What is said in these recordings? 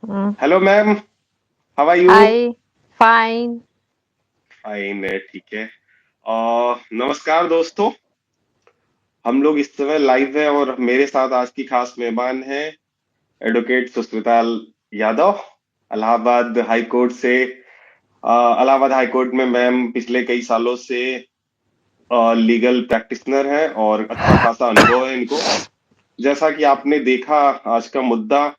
Mm. Hello ma'am. How are you? Hi, fine. Fine है, ठीक है। नमस्कार दोस्तों। हम लोग इस समय लाइव हैं और मेरे साथ आज की खास मेहमान हैं advocate Sushmita Yadav, Allahabad high court से। इलाहाबाद हाई कोर्ट में मैम पिछले कई सालों से लीगल प्रैक्टिशनर हैं और अच्छा खासा अनुभव है इनको। जैसा कि आपने देखा, आज का मुद्दा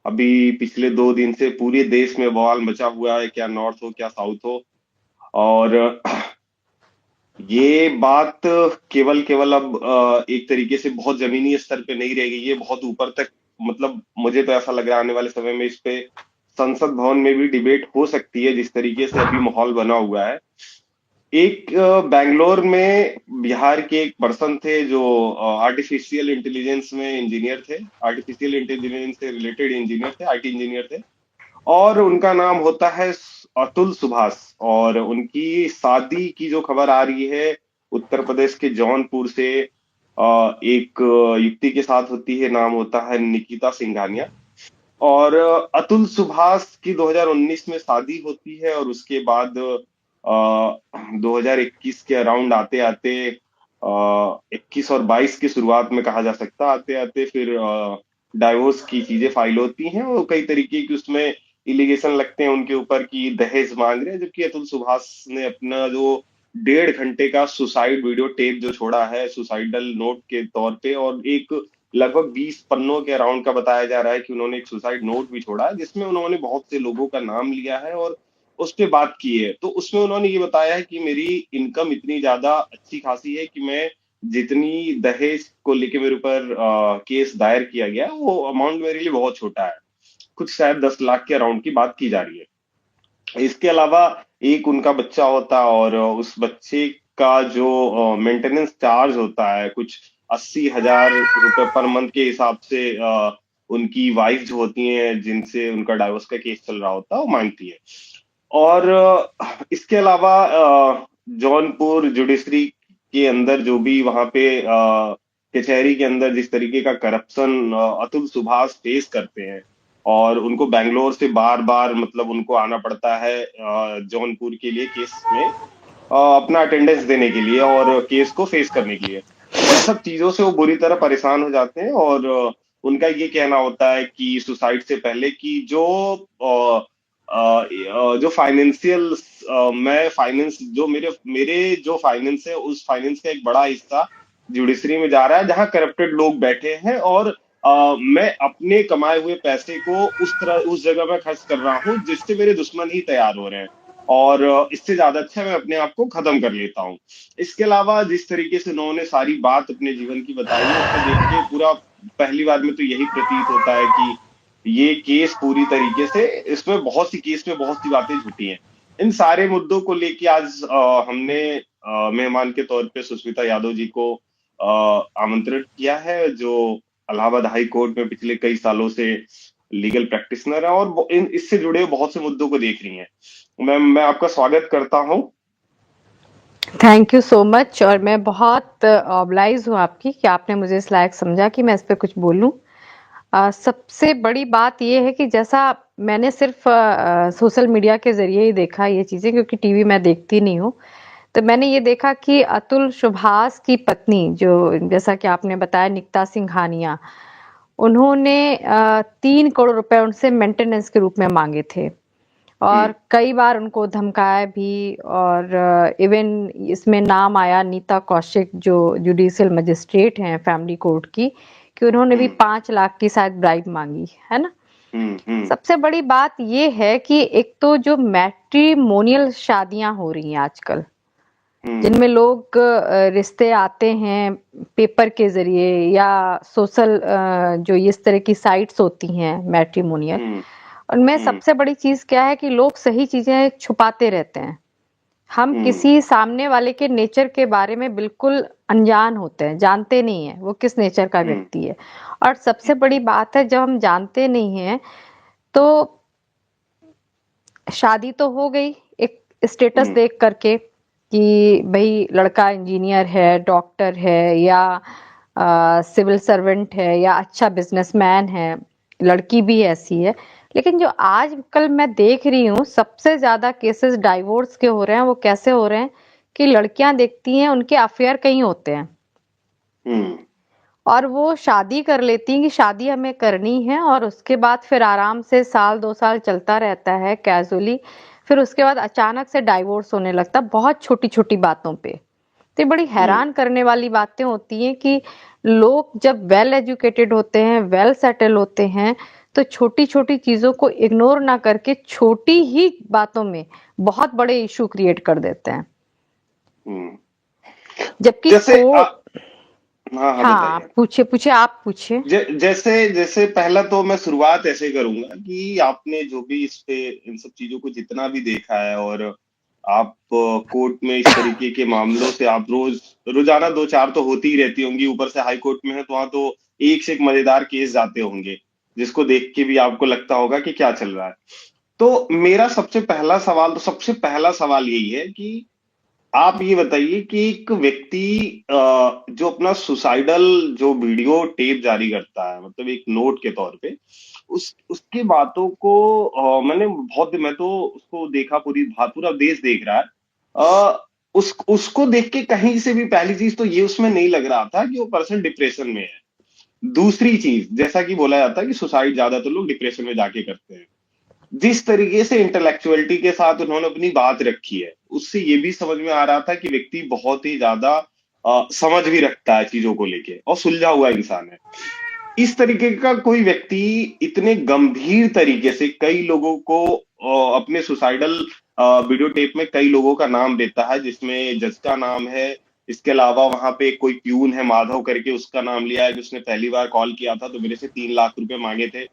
अभी पिछले 2 दिन से पूरे देश में बवाल मचा हुआ है, क्या नॉर्थ हो क्या साउथ हो। और ये बात केवल केवल अब एक तरीके से बहुत जमीनी स्तर पे नहीं रह गई है, बहुत ऊपर तक। मतलब मुझे तो ऐसा लग रहा है आने वाले समय में इस पे संसद भवन में भी डिबेट हो सकती है, जिस तरीके से अभी माहौल बना हुआ है। एक बैंगलोर में बिहार के एक पर्सन थे जो आर्टिफिशियल इंटेलिजेंस में इंजीनियर थे, आर्टिफिशियल इंटेलिजेंस से रिलेटेड इंजीनियर थे, आईटी इंजीनियर थे। और उनका नाम होता है अतुल सुभाष। और उनकी शादी की जो खबर आ रही है उत्तर प्रदेश के जौनपुर से एक युवती के साथ होती है, नाम होता है निकिता सिंघानिया। और अतुल सुभाष की 2019 में शादी होती है और उसके बाद 2021 के अराउंड आते आते 21 और 22 की शुरुआत में कहा जा सकता, आते आते फिर डाइवोर्स की चीजें फाइल होती हैं और कई तरीके की उसमें इलिगेशन लगते हैं उनके ऊपर कि दहेज मांग रहे हैं। जबकि अतुल सुभाष ने अपना जो 1.5 घंटे का सुसाइड वीडियो टेप जो छोड़ा है सुसाइडल नोट के तौर पे, और एक लगभग 20 पन्नों के अराउंड का बताया जा रहा है कि उन्होंने एक सुसाइड नोट भी छोड़ा है, जिसमें उन्होंने बहुत से लोगों का नाम लिया है और उस पे बात की है। तो उसमें उन्होंने ये बताया है कि मेरी इनकम इतनी ज्यादा अच्छी खासी है कि मैं जितनी दहेज को लेके मेरे ऊपर केस दायर किया गया है वो अमाउंट मेरे लिए बहुत छोटा है। कुछ शायद 10 लाख के अराउंड की बात की जा रही है। इसके अलावा एक उनका बच्चा होता है और उस बच्चे का जो मेंटेनेंस चार्ज होता है कुछ 80,000 रुपए पर मंथ के हिसाब से उनकी वाइफ जो होती हैं जिनसे उनका डाइवोर्स का केस चल रहा होता है वो मांगती है। और इसके अलावा जौनपुर जुडिशरी के अंदर जो भी वहां पे कचहरी के अंदर जिस तरीके का करप्शन अतुल सुभाष फेस करते हैं, और उनको बैंगलोर से बार बार मतलब उनको आना पड़ता है जौनपुर के लिए केस में अपना अटेंडेंस देने के लिए और केस को फेस करने के लिए। उन सब चीजों से वो बुरी तरह परेशान हो जाते हैं और उनका ये कहना होता है कि सुसाइड से पहले की जो जो फाइनेंशियल, मैं फाइनेंस जो मेरे मेरे जो फाइनेंस है उस फाइनेंस का एक बड़ा हिस्सा जुडिशरी में जा रहा है जहां करप्टेड लोग बैठे हैं, और मैं अपने कमाए हुए पैसे को उस जगह में खर्च कर रहा हूँ जिससे मेरे दुश्मन ही तैयार हो रहे हैं। और इससे ज्यादा अच्छा मैं अपने आप को खत्म कर लेता हूँ। इसके अलावा जिस तरीके से उन्होंने सारी बात अपने जीवन की बताई है उसको देख के पूरा पहली बार में तो यही प्रतीत होता है कि ये केस पूरी तरीके से, इसमें बहुत सी केस में बहुत सी बातें झूठी हैं। इन सारे मुद्दों को लेके आज हमने मेहमान के तौर पे सुष्मिता यादव जी को आमंत्रित किया है, जो इलाहाबाद हाई कोर्ट में पिछले कई सालों से लीगल प्रैक्टिशनर है और इससे जुड़े बहुत से मुद्दों को देख रही हैं। मैम, मैं आपका स्वागत करता हूँ। Thank you so much. और मैं बहुत ऑब्लाइज हूँ आपकी कि आपने मुझे इस लायक समझा कि मैं इस पे कुछ बोलूँ। सबसे बड़ी बात ये है कि जैसा मैंने सिर्फ सोशल मीडिया के ज़रिए ही देखा ये चीज़ें, क्योंकि टीवी मैं देखती नहीं हूँ। तो मैंने ये देखा कि अतुल सुभाष की पत्नी, जो जैसा कि आपने बताया, निकिता सिंघानिया, उन्होंने 3 करोड़ रुपए उनसे मेंटेनेंस के रूप में मांगे थे हम्म। और कई बार उनको धमकाया भी। और इवन इसमें नाम आया नीता कौशिक, जो जुडिशियल मजिस्ट्रेट हैं फैमिली कोर्ट की, कि उन्होंने भी हम्म। 5 लाख की शायद ब्राइब मांगी है ना। हम्म। हम्म। सबसे बड़ी बात ये है कि एक तो जो मैट्रिमोनियल शादियां हो रही हैं आजकल, हम्म। जिनमें लोग रिश्ते आते हैं पेपर के जरिए या सोशल, जो इस तरह की साइट्स होती हैं मैट्रिमोनियल, हम्म। उनमें हम्म। सबसे बड़ी चीज क्या है कि लोग सही चीजें छुपाते रहते हैं। हम हम्म। किसी सामने वाले के नेचर के बारे में बिल्कुल अनजान होते हैं, जानते नहीं है वो किस नेचर का हम्म। व्यक्ति है। और सबसे बड़ी बात है, जब हम जानते नहीं हैं तो शादी तो हो गई एक स्टेटस हम्म। देख करके कि भाई लड़का इंजीनियर है, डॉक्टर है, या सिविल सर्वेंट है, या अच्छा बिजनेसमैन है, लड़की भी ऐसी है। लेकिन जो आजकल मैं देख रही हूँ सबसे ज्यादा केसेस डाइवोर्स के हो रहे हैं, वो कैसे हो रहे हैं कि लड़कियां देखती हैं उनके अफेयर कहीं होते हैं हम्म। और वो शादी कर लेती हैं कि शादी हमें करनी है, और उसके बाद फिर आराम से साल 2 साल चलता रहता है कैजुअली, फिर उसके बाद अचानक से डाइवोर्स होने लगता है बहुत छोटी छोटी बातों पे। तो ये बड़ी हम्म। हैरान करने वाली बातें होती हैं कि लोग जब वेल एजुकेटेड होते हैं, वेल सेटल होते हैं, तो छोटी छोटी चीजों को इग्नोर ना करके छोटी ही बातों में बहुत बड़े इशू क्रिएट कर देते हैं, हम्म। जबकि जैसे कोर्ट। हाँ हाँ, हाँ, बताइए। पूछिए पूछे, आप पूछिए। जैसे जैसे पहला तो मैं शुरुआत ऐसे करूंगा कि आपने जो भी इस पे इन सब चीजों को जितना भी देखा है, और आप कोर्ट में इस तरीके के मामलों से आप रोजाना दो चार तो होती ही रहती होंगी, ऊपर से हाई कोर्ट में है तो वहां तो एक से एक मजेदार केस जाते होंगे, जिसको देख के भी आपको लगता होगा कि क्या चल रहा है। तो मेरा सबसे पहला सवाल यही है कि आप ये बताइए कि एक व्यक्ति जो अपना सुसाइडल जो वीडियो टेप जारी करता है, मतलब एक नोट के तौर पे, उस उसकी बातों को मैं तो उसको देखा, पूरा देश देख रहा है। उसको देख के कहीं से भी पहली चीज तो ये उसमें नहीं लग रहा था कि वो पर्सन डिप्रेशन में है। दूसरी चीज, जैसा कि बोला जाता है कि सुसाइड ज्यादातर लोग डिप्रेशन में जाके करते हैं, जिस तरीके से इंटेलेक्चुअलिटी के साथ उन्होंने अपनी बात रखी है, उससे ये भी समझ में आ रहा था कि व्यक्ति बहुत ही ज्यादा समझ भी रखता है चीजों को लेके और सुलझा हुआ इंसान है। इस तरीके का कोई व्यक्ति इतने गंभीर तरीके से कई लोगों को अपने सुसाइडल वीडियो टेप में कई लोगों का नाम देता है, जिसमें जज का नाम है। इसके अलावा वहां पे कोई प्यून है माधव करके, उसका नाम लिया है, जिसने पहली बार कॉल किया था तो मेरे से 3 लाख रुपए मांगे थे।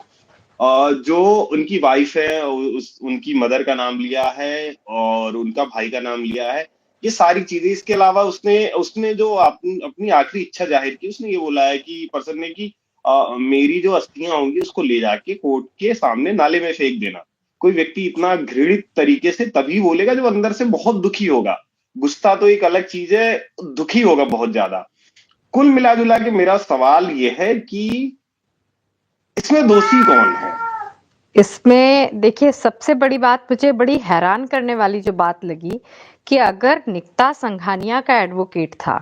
जो उनकी वाइफ है उनकी मदर का नाम लिया है और उनका भाई का नाम लिया है। ये सारी चीजें, इसके अलावा उसने उसने जो अपनी आखिरी इच्छा जाहिर की, उसने ये बोला है कि पर्सन ने कि मेरी जो अस्थियां होंगी उसको ले जाके कोर्ट के सामने नाले में फेंक देना। कोई व्यक्ति इतना घृणित तरीके से तभी बोलेगा जब अंदर से बहुत दुखी होगा। गुस्सा तो एक अलग चीज है, दुखी होगा बहुत ज्यादा। कुल मिला जुला के मेरा सवाल यह है कि इसमें दोषी कौन है? इसमें देखिए, सबसे बड़ी बात मुझे बड़ी हैरान करने वाली जो बात लगी कि अगर निकिता संघानिया का एडवोकेट था,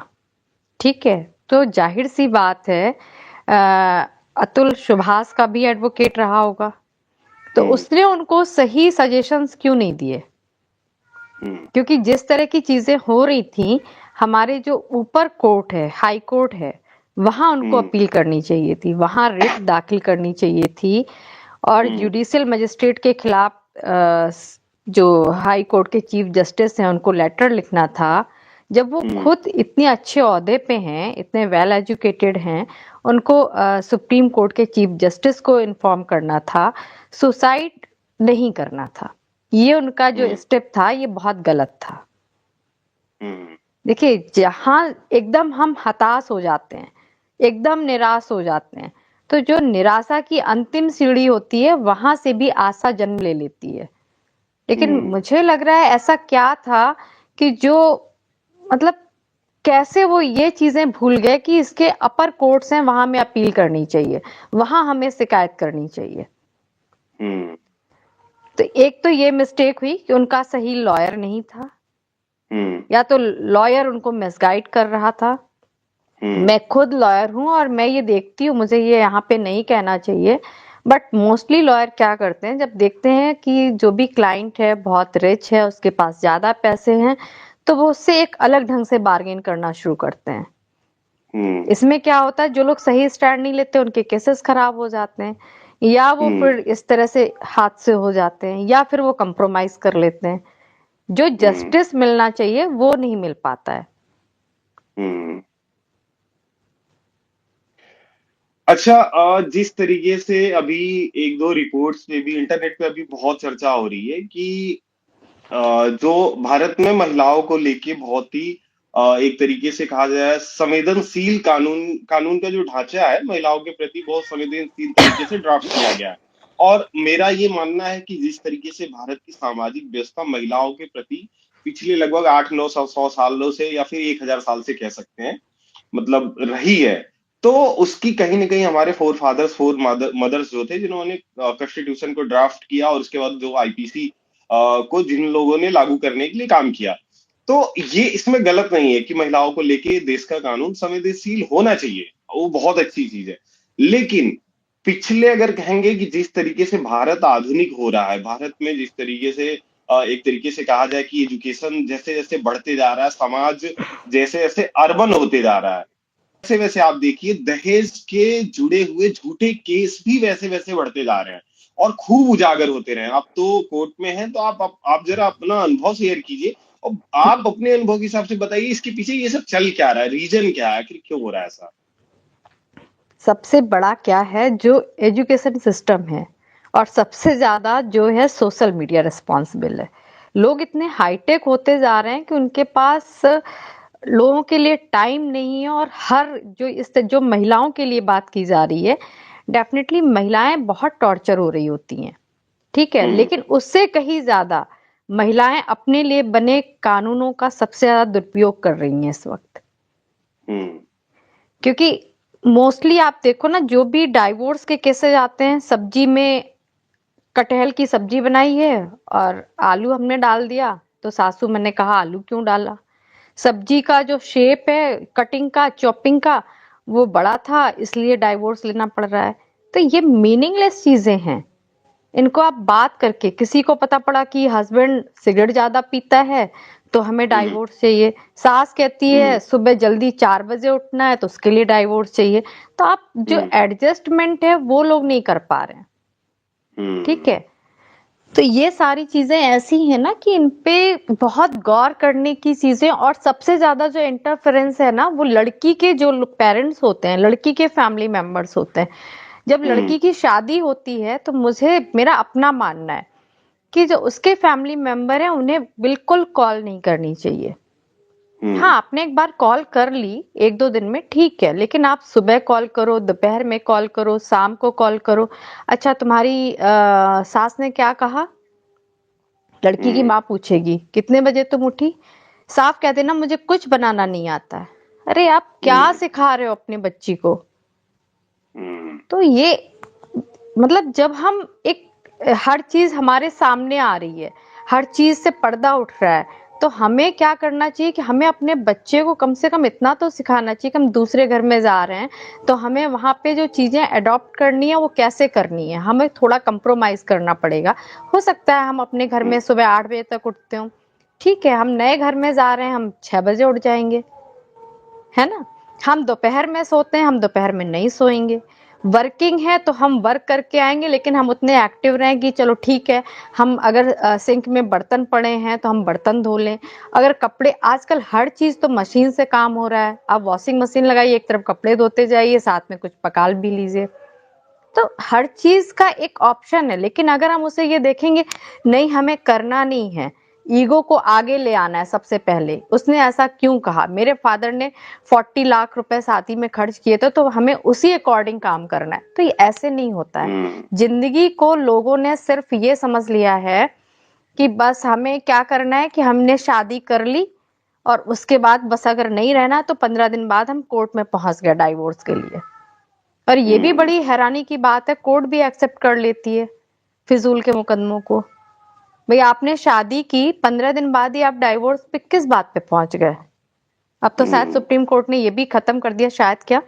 ठीक है, तो जाहिर सी बात है अतुल सुभाष का भी एडवोकेट रहा होगा, तो हम्म। उसने उनको सही सजेशंस क्यों नहीं दिए? हम्म। क्योंकि जिस तरह की चीजें हो रही थी, हमारे जो ऊपर कोर्ट है, हाई कोर्ट है, वहां उनको हम्म। अपील करनी चाहिए थी, वहां रिट दाखिल करनी चाहिए थी, और हम्म। जुडिशियल मजिस्ट्रेट के खिलाफ जो हाई कोर्ट के चीफ जस्टिस हैं उनको लेटर लिखना था। जब वो हम्म। खुद इतने अच्छे ओहदे पे हैं, इतने वेल एजुकेटेड हैं, उनको सुप्रीम कोर्ट के चीफ जस्टिस को इन्फॉर्म करना था, सुसाइड नहीं करना था। ये उनका जो हम्म। स्टेप था ये बहुत गलत था। हम्म। देखिए, जहां एकदम हम हताश हो जाते हैं, एकदम निराश हो जाते हैं, तो जो निराशा की अंतिम सीढ़ी होती है वहां से भी आशा जन्म ले लेती है। लेकिन हम्म। मुझे लग रहा है ऐसा क्या था कि जो, मतलब, कैसे वो ये चीजें भूल गए कि इसके अपर कोर्ट्स हैं, वहां में अपील करनी चाहिए, वहां हमें शिकायत करनी चाहिए। हम्म। तो एक तो ये मिस्टेक हुई कि उनका सही लॉयर नहीं था, हम्म। या तो लॉयर उनको मिसगाइड कर रहा था। हम्म। मैं खुद लॉयर हूं और मैं ये देखती हूँ, मुझे ये यहाँ पे नहीं कहना चाहिए, बट मोस्टली लॉयर क्या करते हैं, जब देखते हैं कि जो भी क्लाइंट है बहुत रिच है, उसके पास ज्यादा पैसे हैं, तो वो उससे एक अलग ढंग से बार्गेन करना शुरू करते हैं। हम्म। इसमें क्या होता है, जो लोग सही स्टैंड नहीं लेते उनके केसेस खराब हो जाते हैं, या वो हम्म। फिर इस तरह से हादसे हो जाते हैं, या फिर वो कंप्रोमाइज कर लेते हैं। जो हम्म। जस्टिस मिलना चाहिए वो नहीं मिल पाता है। हम्म। अच्छा, जिस तरीके से अभी एक दो रिपोर्ट्स पे भी इंटरनेट पे अभी बहुत चर्चा हो रही है कि जो भारत में महिलाओं को लेके बहुत ही एक तरीके से कहा जाए संवेदनशील कानून कानून का जो ढांचा है महिलाओं के प्रति बहुत संवेदनशील तरीके से ड्राफ्ट किया गया है। और मेरा ये मानना है कि जिस तरीके से भारत की सामाजिक व्यवस्था महिलाओं के प्रति पिछले लगभग 8 9 100 सालों से या फिर 1000 साल से कह सकते हैं, मतलब रही है, तो उसकी कहीं ना कहीं हमारे मदर्स जो थे, जिन्होंने कॉन्स्टिट्यूशन को ड्राफ्ट किया और उसके बाद जो आईपीसी को जिन लोगों ने लागू करने के लिए काम किया, तो ये इसमें गलत नहीं है कि महिलाओं को लेके देश का कानून संवेदनशील होना चाहिए, वो बहुत अच्छी चीज है। लेकिन पिछले अगर कहेंगे कि जिस तरीके से भारत आधुनिक हो रहा है, भारत में जिस तरीके से एक तरीके से कहा जाए कि एजुकेशन जैसे जैसे बढ़ते जा रहा है, समाज जैसे जैसे अर्बन होते जा रहा है, वैसे वैसे आप देखिए दहेज के जुड़े हुए झूठे केस भी वैसे वैसे बढ़ते जा रहे हैं और खूब उजागर होते रहे। आप तो कोर्ट में हैं, तो आप जरा अपना अनुभव शेयर कीजिए और आप अपने अनुभव के हिसाब से बताइए इसके पीछे ये सब चल क्या रहा है, रीजन क्या है, आखिर क्यों हो रहा है ऐसा। सबसे बड़ा क्या है, जो एजुकेशन सिस्टम है, और सबसे ज्यादा जो है सोशल मीडिया रिस्पॉन्सिबल है। लोग इतने हाईटेक होते जा रहे हैं कि उनके पास लोगों के लिए टाइम नहीं है। और हर जो महिलाओं के लिए बात की जा रही है, डेफिनेटली महिलाएं बहुत टॉर्चर हो रही होती हैं, ठीक है, हम्म। लेकिन उससे कहीं ज्यादा महिलाएं अपने लिए बने कानूनों का सबसे ज्यादा दुरुपयोग कर रही हैं इस वक्त। हम्म। क्योंकि मोस्टली आप देखो ना, जो भी डाइवोर्स के केसेस आते हैं, सब्जी में कटहल की सब्जी बनाई है और आलू हमने डाल दिया, तो सासू मैंने कहा आलू क्यों डाला। सब्जी का जो शेप है, कटिंग का, चॉपिंग का, वो बड़ा था, इसलिए डाइवोर्स लेना पड़ रहा है। तो ये मीनिंगलेस चीजें हैं। इनको आप बात करके, किसी को पता पड़ा कि हस्बैंड सिगरेट ज्यादा पीता है तो हमें हम्म। डाइवोर्स चाहिए, सास कहती हम्म। है सुबह जल्दी 4 बजे उठना है तो उसके लिए डाइवोर्स चाहिए। तो आप जो हम्म। एडजस्टमेंट है वो लोग नहीं कर पा रहे हैं, ठीक हम्म। है। तो ये सारी चीजें ऐसी हैं ना कि इन पे बहुत गौर करने की चीजें। और सबसे ज्यादा जो इंटरफेरेंस है ना, वो लड़की के जो पेरेंट्स होते हैं, लड़की के फैमिली मेंबर्स होते हैं। जब हम्म। लड़की की शादी होती है तो मुझे, मेरा अपना मानना है कि जो उसके फैमिली मेंबर है उन्हें बिल्कुल कॉल नहीं करनी चाहिए। हाँ, हम्म। आपने एक बार कॉल कर ली 1-2 दिन में, ठीक है, लेकिन आप सुबह कॉल करो, दोपहर में कॉल करो, शाम को कॉल करो। अच्छा, तुम्हारी सास ने क्या कहा, लड़की की हम्म। माँ पूछेगी कितने बजे तुम उठी। साफ कह देना मुझे कुछ बनाना नहीं आता है। अरे आप क्या हम्म। सिखा रहे हो अपनी बच्ची को। हम्म। तो ये, मतलब जब हम एक, हर चीज हमारे सामने आ रही है, हर चीज से पर्दा उठ रहा है, तो हमें क्या करना चाहिए कि हमें अपने बच्चे को कम से कम इतना तो सिखाना चाहिए कि हम दूसरे घर में जा रहे हैं तो हमें वहां पे जो चीजें अडॉप्ट करनी है वो कैसे करनी है, हमें थोड़ा कंप्रोमाइज करना पड़ेगा। हो सकता है हम अपने घर में सुबह 8 बजे तक उठते हो, ठीक है, हम नए घर में जा रहे हैं, हम 6 बजे उठ जाएंगे, है ना। हम दोपहर में सोते हैं, हम दोपहर में नहीं सोएंगे। वर्किंग है तो हम वर्क करके आएंगे, लेकिन हम उतने एक्टिव रहें कि चलो ठीक है, हम अगर सिंक में बर्तन पड़े हैं तो हम बर्तन धो लें। अगर कपड़े, आजकल हर चीज तो मशीन से काम हो रहा है, आप वॉशिंग मशीन लगाइए, एक तरफ कपड़े धोते जाइए, साथ में कुछ पका भी लीजिए। तो हर चीज का एक ऑप्शन है। लेकिन अगर हम उसे ये देखेंगे, नहीं हमें करना नहीं है, ईगो को आगे ले आना है सबसे पहले, उसने ऐसा क्यों कहा, मेरे फादर ने 40 लाख रुपए शादी में खर्च किए थे तो हमें उसी अकॉर्डिंग काम करना है, तो ये ऐसे नहीं होता है। हम्म। जिंदगी को लोगों ने सिर्फ ये समझ लिया है कि बस हमें क्या करना है कि हमने शादी कर ली और उसके बाद बस अगर नहीं रहना तो 15 दिन बाद हम कोर्ट में पहुंच गए डाइवोर्स के लिए। और ये भी हम्म। बड़ी हैरानी की बात है, कोर्ट भी एक्सेप्ट कर लेती है फिजूल के मुकदमों को। भाई आपने शादी की 15 दिन बाद ही आप डाइवोर्स पे किस बात पे पहुंच गए। अब तो शायद हम्म। सुप्रीम कोर्ट ने ये भी खत्म कर दिया, शायद क्या,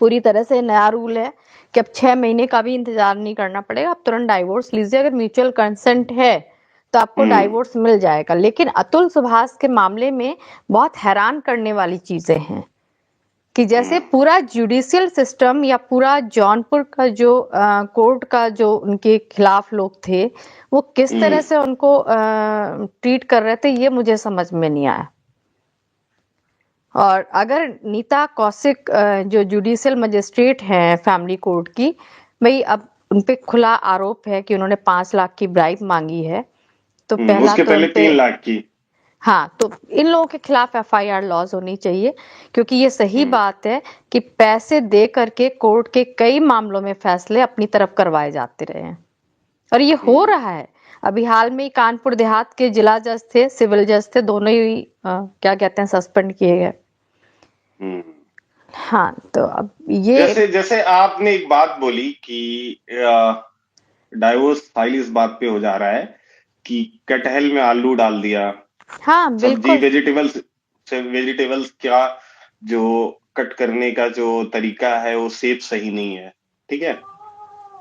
पूरी तरह से नया रूल है कि अब 6 महीने का भी इंतजार नहीं करना पड़ेगा, आप तुरंत डाइवोर्स लीजिए, अगर म्यूचुअल कंसेंट है तो आपको हम्म। डाइवोर्स मिल जाएगा। लेकिन अतुल सुभाष के मामले में बहुत हैरान करने वाली चीजें हैं कि जैसे हम्म। पूरा जुडिशियल सिस्टम या पूरा जौनपुर का जो कोर्ट का जो उनके खिलाफ लोग थे, वो किस तरह हम्म। से उनको ट्रीट कर रहे थे, ये मुझे समझ में नहीं आया। और अगर नीता कौशिक जो जुडिशियल मजिस्ट्रेट हैं फैमिली कोर्ट की, भाई अब उनपे खुला आरोप है कि उन्होंने 5 लाख की ब्राइब मांगी है, तो पहला उसके तो पहले उनपे, 3 लाख की। हाँ, तो इन लोगों के खिलाफ एफआईआर लॉज होनी चाहिए। क्योंकि ये सही हम्म। बात है कि पैसे दे करके कोर्ट के कई मामलों में फैसले अपनी तरफ करवाए जाते रहे हैं, और ये हो हम्म। रहा है। अभी हाल में ही कानपुर देहात के जिला जज थे, सिविल जज थे, दोनों ही क्या कहते हैं, सस्पेंड किए गए। हम्म। हाँ, तो अब ये जैसे जैसे आपने एक बात बोली कि डाइवोर्स फाइल इस बात पे हो जा रहा है कि कटहल में आलू डाल दिया, हाँ, सब्जी बिल्कुल। वेजिटेबल्स से वेजिटेबल्स का जो कट करने का जो तरीका है वो शेप सही नहीं है, ठीक है,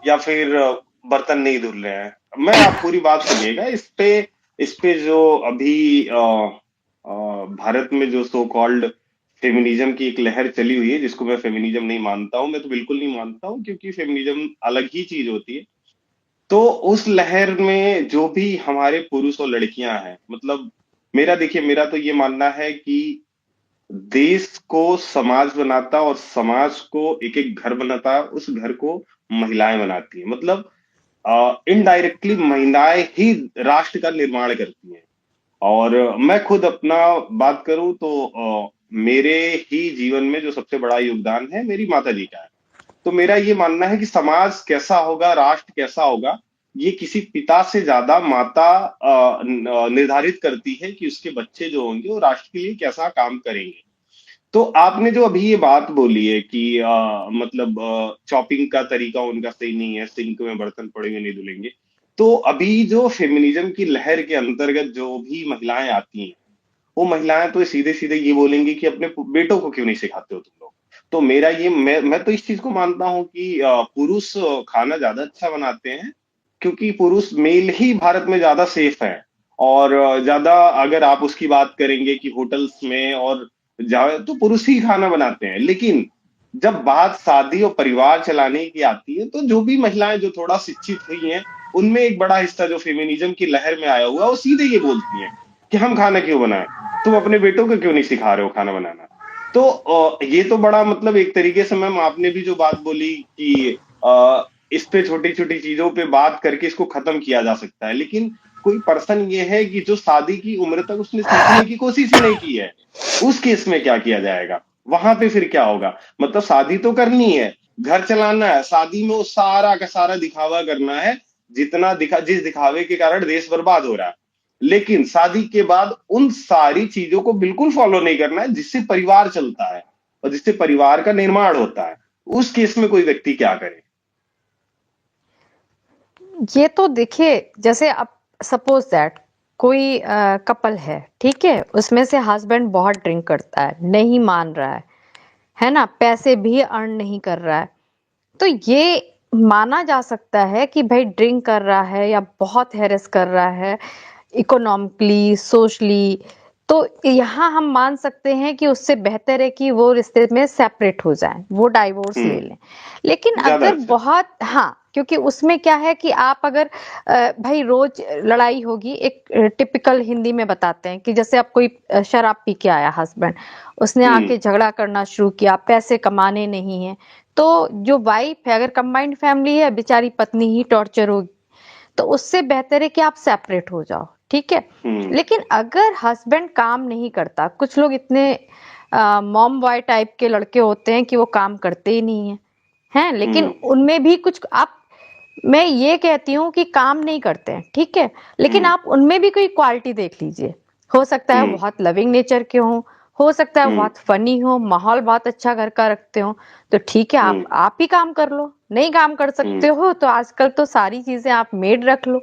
या फिर बर्तन नहीं धुल रहे हैं। मैं आप पूरी बात सुनिएगा इस पे जो अभी भारत में जो सो कॉल्ड फेमिनिज्म की एक लहर चली हुई है, जिसको मैं फेमिनिज्म नहीं मानता हूं, मैं तो बिल्कुल नहीं मानता हूं, क्योंकि फेमिनिज्म अलग ही चीज होती है। तो उस लहर में जो भी हमारे पुरुष और लड़कियां हैं, मतलब मेरा देखिए, मेरा तो ये मानना है कि देश को समाज बनाता और समाज को एक एक घर बनाता, उस घर को महिलाएं बनाती है। मतलब इनडायरेक्टली महिलाएं ही राष्ट्र का निर्माण करती हैं। और मैं खुद अपना बात करूं तो मेरे ही जीवन में जो सबसे बड़ा योगदान है मेरी माता जी का है। तो मेरा ये मानना है कि समाज कैसा होगा, राष्ट्र कैसा होगा, ये किसी पिता से ज्यादा माता निर्धारित करती है कि उसके बच्चे जो होंगे वो राष्ट्र के लिए कैसा काम करेंगे। तो आपने जो अभी ये बात बोली है कि मतलब चॉपिंग का तरीका उनका सही नहीं है, सिंक में बर्तन पड़ेंगे नहीं धुलेंगे। तो अभी जो फेमिनिज्म की लहर के अंतर्गत जो भी महिलाएं आती हैं, वो महिलाएं तो सीधे सीधे ये बोलेंगी कि अपने बेटों को क्यों नहीं सिखाते हो तुम लोग। तो मेरा ये मैं तो इस चीज को मानता हूँ कि पुरुष खाना ज्यादा अच्छा बनाते हैं, क्योंकि पुरुष मेल ही भारत में ज्यादा सेफ है। और ज्यादा अगर आप उसकी बात करेंगे कि होटल्स में और जाए तो पुरुष ही खाना बनाते हैं। लेकिन जब बात शादी और परिवार चलाने की आती है, तो जो भी महिलाएं जो थोड़ा शिक्षित हुई हैं, उनमें एक बड़ा हिस्सा जो फेमिनिज्म की लहर में आया हुआ है, वो सीधे ये बोलती हैं कि हम खाना क्यों बनाएं, तुम अपने बेटों को क्यों नहीं सिखा रहे हो खाना बनाना। तो ये तो बड़ा मतलब एक तरीके से मैम आपने भी जो बात बोली कि इस पे छोटी छोटी चीजों पे बात करके इसको खत्म किया जा सकता है। लेकिन कोई पर्सन ये है कि जो शादी की उम्र तक उसने सीखने की कोशिश ही नहीं की है, उस केस में क्या किया जाएगा, वहां पे फिर क्या होगा। मतलब शादी तो करनी है, घर चलाना है, शादी में वो सारा का सारा दिखावा करना है, जिस दिखावे के कारण देश बर्बाद हो रहा है। लेकिन शादी के बाद उन सारी चीजों को बिल्कुल फॉलो नहीं करना है जिससे परिवार चलता है और जिससे परिवार का निर्माण होता है। उस केस में कोई व्यक्ति क्या करे। ये तो देखिए, जैसे अब सपोज दैट कोई कपल है, ठीक है, उसमें से हस्बैंड बहुत ड्रिंक करता है, नहीं मान रहा है ना, पैसे भी अर्न नहीं कर रहा है, तो ये माना जा सकता है कि भाई ड्रिंक कर रहा है या बहुत हैरेस कर रहा है इकोनॉमिकली, सोशली। तो यहाँ हम मान सकते हैं कि उससे बेहतर है कि वो रिश्ते में सेपरेट हो जाएं, वो डाइवोर्स ले लें। लेकिन ज्यादा अगर अच्छा। बहुत, हाँ, क्योंकि उसमें क्या है कि आप अगर भाई रोज लड़ाई होगी, एक टिपिकल हिंदी में बताते हैं कि जैसे अब कोई शराब पी के आया हस्बैंड, उसने हम्म। आके झगड़ा करना शुरू किया, पैसे कमाने नहीं है, तो जो वाइफ है, अगर कंबाइंड फैमिली है, बेचारी पत्नी ही टॉर्चर होगी। तो उससे बेहतर है कि आप सेपरेट हो जाओ, ठीक है। हम्म। लेकिन अगर हस्बैंड काम नहीं करता, कुछ लोग इतने मॉम बॉय टाइप के लड़के होते हैं कि वो काम करते ही नहीं है, हैं, लेकिन हम्म। उनमें भी कुछ आप, मैं ये कहती हूँ कि काम नहीं करते हैं, ठीक है, लेकिन हम्म। आप उनमें भी कोई क्वालिटी देख लीजिए। हो सकता है वो हम्म। बहुत लविंग नेचर के हों, हो सकता है वो हम्म। बहुत फनी हो, माहौल बहुत अच्छा घर का रखते हो, तो ठीक है, हम्म। आप ही काम कर लो। नहीं काम कर सकते हम्म। हो तो आजकल तो सारी चीजें आप मेड रख लो,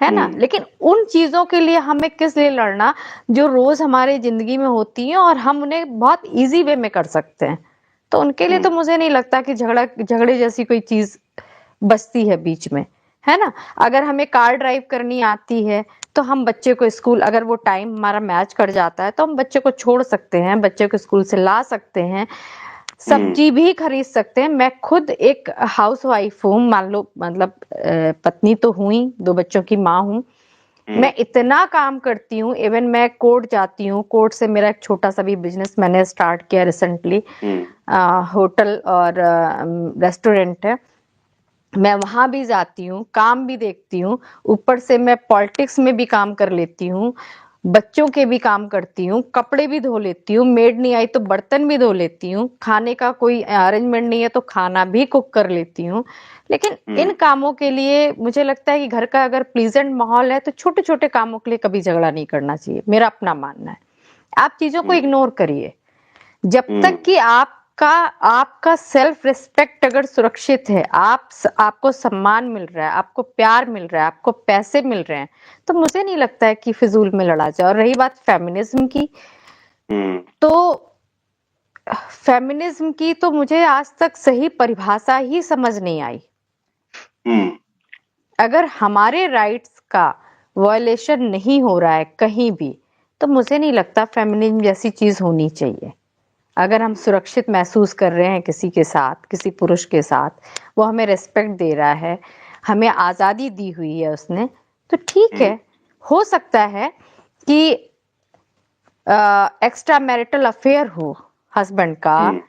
है ना। हम्म। लेकिन उन चीजों के लिए हमें किस लिए लड़ना जो रोज हमारी जिंदगी में होती हैं और हम उन्हें बहुत इजी वे में कर सकते हैं। तो उनके लिए तो हम्म। मुझे नहीं लगता कि झगड़े जैसी कोई चीज बचती है बीच में, है ना। अगर हमें कार ड्राइव करनी आती है तो हम बच्चे को स्कूल, अगर वो टाइम हमारा मैच कर जाता है तो हम बच्चे को छोड़ सकते हैं, बच्चे को स्कूल से ला सकते हैं, हम्म। सब्जी भी खरीद सकते हैं। मैं खुद एक हाउस वाइफ हूँ, मान लो, मतलब पत्नी तो हुई, दो बच्चों की माँ हूँ। हम्म। मैं इतना काम करती हूँ, इवन मैं कोर्ट जाती हूँ, कोर्ट से मेरा एक छोटा सा भी बिजनेस मैंने स्टार्ट किया रिसेंटली, हम्म। होटल और रेस्टोरेंट है। मैं वहां भी जाती हूँ, काम भी देखती हूँ, ऊपर से मैं पॉलिटिक्स में भी काम कर लेती हूँ, बच्चों के भी काम करती हूँ, कपड़े भी धो लेती हूँ, मेड नहीं आई तो बर्तन भी धो लेती हूँ, खाने का कोई अरेंजमेंट नहीं है तो खाना भी कुक कर लेती हूँ। लेकिन इन हम्म। कामों के लिए मुझे लगता है कि घर का अगर प्लीजेंट माहौल है तो छोटे छोटे कामों के लिए कभी झगड़ा नहीं करना चाहिए, मेरा अपना मानना है। आप चीजों को हम्म। इग्नोर करिए, जब हम्म। तक कि आप आपका सेल्फ रिस्पेक्ट अगर सुरक्षित है, आपको सम्मान मिल रहा है, आपको प्यार मिल रहा है, आपको पैसे मिल रहे हैं, तो मुझे नहीं लगता है कि फिजूल में लड़ा जाए। और रही बात फेमिनिज्म की, तो फेमिनिज्म की तो मुझे आज तक सही परिभाषा ही समझ नहीं आई। अगर हमारे राइट्स का वायलेशन नहीं हो रहा है कहीं भी, तो मुझे नहीं लगता फेमिनिज्म जैसी चीज होनी चाहिए। अगर हम सुरक्षित महसूस कर रहे हैं किसी के साथ, किसी पुरुष के साथ, वो हमें रिस्पेक्ट दे रहा है, हमें आजादी दी हुई है उसने, तो ठीक है। हो सकता है कि एक्स्ट्रा मैरिटल अफेयर हो हस्बैंड का,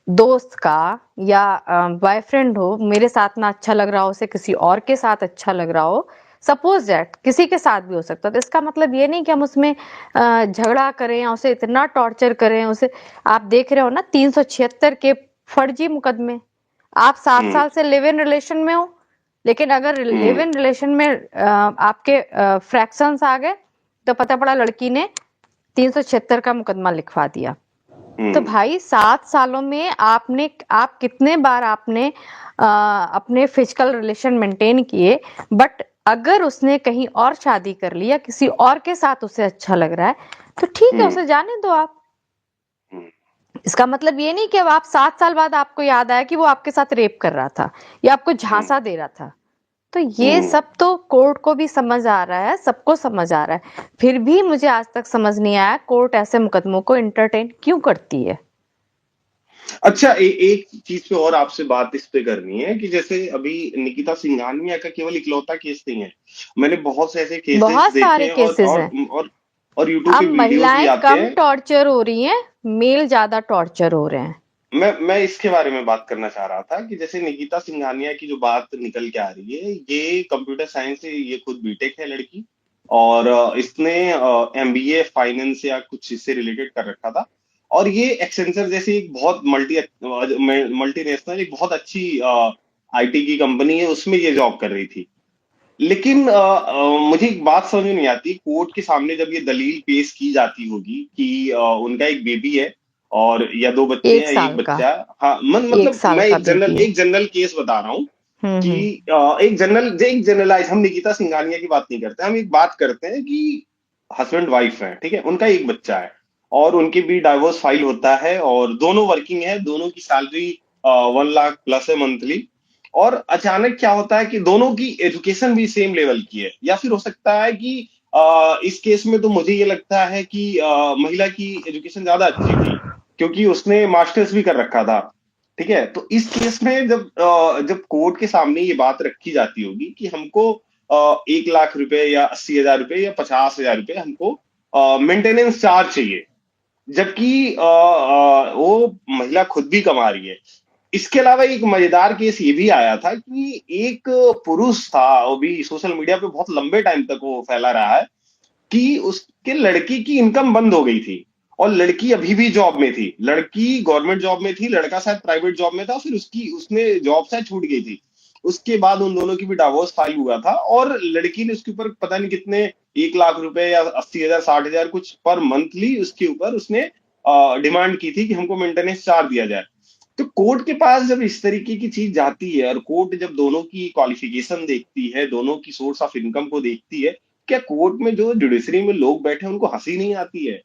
दोस्त का, या बॉयफ्रेंड हो, मेरे साथ ना अच्छा लग रहा हो, उसे किसी और के साथ अच्छा लग रहा हो, सपोज दैट किसी के साथ भी हो सकता है। तो इसका मतलब ये नहीं कि हम उसमें झगड़ा करें या उसे इतना टॉर्चर करें उसे। आप देख रहे हो ना 376 के फर्जी मुकदमे। आप 7 साल से लिव इन रिलेशन में हो, लेकिन अगर लिव इन रिलेशन में आपके फ्रैक्शंस आ गए, तो पता पड़ा लड़की ने 376 का मुकदमा लिखवा दिया। तो भाई 7 सालों में आप कितने बार आपने अपने फिजिकल रिलेशन मेंटेन किए, बट अगर उसने कहीं और शादी कर ली या किसी और के साथ उसे अच्छा लग रहा है, तो ठीक है, उसे जाने दो आप। इसका मतलब ये नहीं कि अब आप 7 साल बाद आपको याद आया कि वो आपके साथ रेप कर रहा था या आपको झांसा दे रहा था। तो ये सब तो कोर्ट को भी समझ आ रहा है, सबको समझ आ रहा है, फिर भी मुझे आज तक समझ नहीं आया कोर्ट ऐसे मुकदमों को एंटरटेन क्यों करती है। अच्छा, एक चीज पे और आपसे बात इस पे करनी है कि जैसे अभी निकिता सिंघानिया का केवल इकलौता केस नहीं है। मैंने बहुत से ऐसे केसेस बहुत देखे सारे हैं केसेस हैं। और यूट्यूब अब पे वीडियोस भी महिलाएं आते कम हैं। टॉर्चर हो रही हैं, मेल ज्यादा टॉर्चर हो रहे हैं। मैं इसके बारे में बात करना चाह रहा था कि जैसे निकिता सिंघानिया की जो बात निकल के आ रही है, ये कंप्यूटर साइंस से, ये खुद बीटेक है लड़की, और इसने एमबीए फाइनेंस या कुछ इससे रिलेटेड कर रखा था। और ये एक्सेंचर जैसी एक बहुत मल्टीनेशनल, एक बहुत अच्छी आईटी की कंपनी है, उसमें ये जॉब कर रही थी। लेकिन मुझे एक बात समझ में नहीं आती, कोर्ट के सामने जब ये दलील पेश की जाती होगी कि उनका एक बेबी है और या दो बच्चे एक हैं, एक साल का, बच्चा है। हाँ, एक मतलब साल मैं का बेबी है। एक जनरल केस बता रहा हूँ कि हम्म। एक जनरलाइज, हम निकिता सिंघानिया की बात नहीं करते, हम एक बात करते हैं कि हस्बैंड वाइफ है, ठीक है, उनका एक बच्चा है और उनके भी डाइवोर्स फाइल होता है और दोनों वर्किंग है, दोनों की सैलरी 1 लाख प्लस है मंथली। और अचानक क्या होता है कि दोनों की एजुकेशन भी सेम लेवल की है, या फिर हो सकता है कि इस केस में तो मुझे ये लगता है कि महिला की एजुकेशन ज्यादा अच्छी थी, क्योंकि उसने मास्टर्स भी कर रखा था। ठीक है, तो इस केस में जब कोर्ट के सामने ये बात रखी जाती होगी कि हमको 1 लाख रुपए या 80 हजार रुपए या 50 हजार रुपए हमको मेंटेनेंस चार्ज चाहिए, जबकि वो महिला खुद भी कमा रही है। इसके अलावा एक मजेदार केस ये भी आया था कि एक पुरुष था, वो भी सोशल मीडिया पे बहुत लंबे टाइम तक वो फैला रहा है, कि उसके लड़की की इनकम बंद हो गई थी और लड़की अभी भी जॉब में थी। लड़की गवर्नमेंट जॉब में थी, लड़का शायद प्राइवेट जॉब में था, फिर उसने जॉब शायद छूट गई थी। उसके बाद उन दोनों की भी डिवोर्स फाइल हुआ था और लड़की ने उसके ऊपर पता नहीं कितने 1 लाख रुपए या 80 हजार 60 हजार कुछ पर मंथली उसके ऊपर उसने डिमांड की थी कि हमको मेंटेनेंस चार्ज दिया जाए। तो कोर्ट के पास जब इस तरीके की चीज जाती है और कोर्ट जब दोनों की क्वालिफिकेशन देखती है, दोनों की सोर्स ऑफ इनकम को देखती है, क्या कोर्ट में जो जुडिशरी में लोग बैठे हैं उनको हंसी नहीं आती है?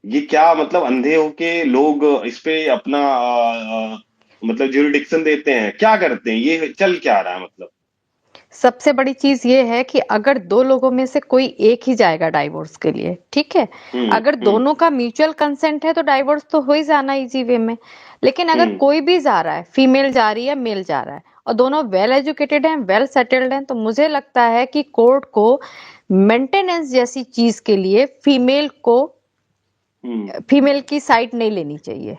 ये क्या मतलब, अंधे होके लोग इस पे अपना मतलब ज्यूरिडिक्शन देते हैं, क्या करते हैं, ये चल क्या रहा है मतलब? सबसे बड़ी चीज ये है कि अगर दो लोगों में से कोई एक ही जाएगा डाइवोर्स के लिए, ठीक है, अगर हम्म दोनों का म्यूचुअल कंसेंट है तो डाइवोर्स तो हो ही जाना इजी वे में। लेकिन अगर हम्म कोई भी जा रहा है, फीमेल जा रही है, मेल जा रहा है, और दोनों वेल एजुकेटेड हैं, वेल सेटल्ड हैं, तो मुझे लगता है कि कोर्ट को मेंटेनेंस जैसी चीज के लिए हम्म फीमेल की साइड नहीं लेनी चाहिए।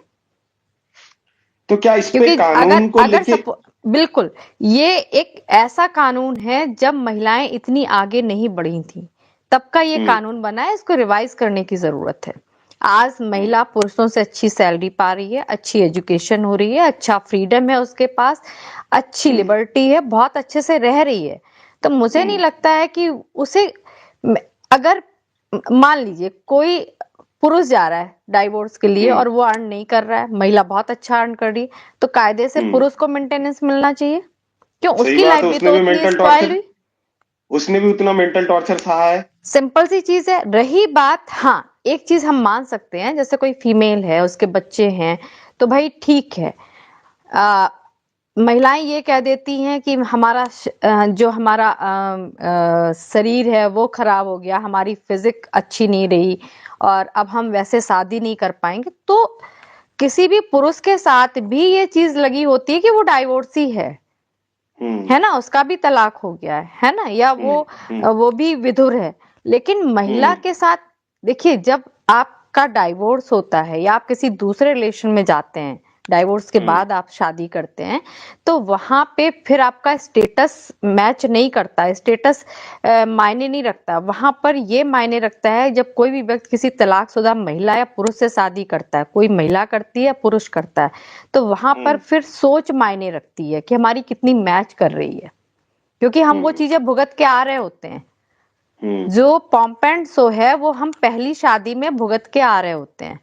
तो क्या इस पे क्योंकि अगर कानून को अगर लेके? बिल्कुल, ये एक ऐसा कानून है जब महिलाएं इतनी आगे नहीं बढ़ी थी, तब का ये हम्म कानून बना है, इसको रिवाइज करने की जरूरत है। आज हम्म महिला पुरुषों से अच्छी सैलरी पा रही है, अच्छी एजुकेशन हो रही है, अच्छा फ्रीडम है उसके पास, अच्छी हम्म लिबर्टी है, बहुत अच्छे से रह रही है। तो मुझे नहीं हम्म लगता है कि उसे, अगर मान लीजिए कोई पुरुष जा रहा है डाइवोर्स के लिए हम्म और वो अर्न नहीं कर रहा है, महिला बहुत अच्छा अर्न कर रही है, तो कायदे से हम्म पुरुष को मेंटेनेंस मिलना चाहिए। क्यों, सही उसकी बात लाइफ है। भी तो उतनी स्पॉइल हुई। उसने भी उतना मेंटल टॉर्चर सहा है। सिंपल सी चीज है। रही बात, हाँ एक चीज हम मान सकते हैं, जैसे कोई फीमेल है उसके बच्चे हैं तो भाई ठीक है, महिलाएं ये कह देती हैं कि हमारा जो हमारा शरीर है वो खराब हो गया, हमारी फिजिक अच्छी नहीं रही और अब हम वैसे शादी नहीं कर पाएंगे, तो किसी भी पुरुष के साथ भी ये चीज लगी होती है कि वो डाइवोर्सी हम्म है ना, उसका भी तलाक हो गया है ना, या हम्म हम्म वो भी विधुर है। लेकिन महिला हम्म के साथ देखिए, जब आपका डाइवोर्स होता है या आप किसी दूसरे रिलेशन में जाते हैं, डाइवोर्स के हम्म बाद आप शादी करते हैं, तो वहां पे फिर आपका स्टेटस मैच नहीं करता, स्टेटस मायने नहीं रखता। वहां पर ये मायने रखता है जब कोई भी व्यक्ति किसी तलाकशुदा महिला या पुरुष से शादी करता है, कोई महिला करती है या पुरुष करता है, तो वहां पर हम्म फिर सोच मायने रखती है कि हमारी कितनी मैच कर रही है, क्योंकि हम वो हम्म चीजें भुगत के आ रहे होते हैं। हम्म जो पॉम्प एंड शो है वो हम पहली शादी में भुगत के आ रहे होते हैं,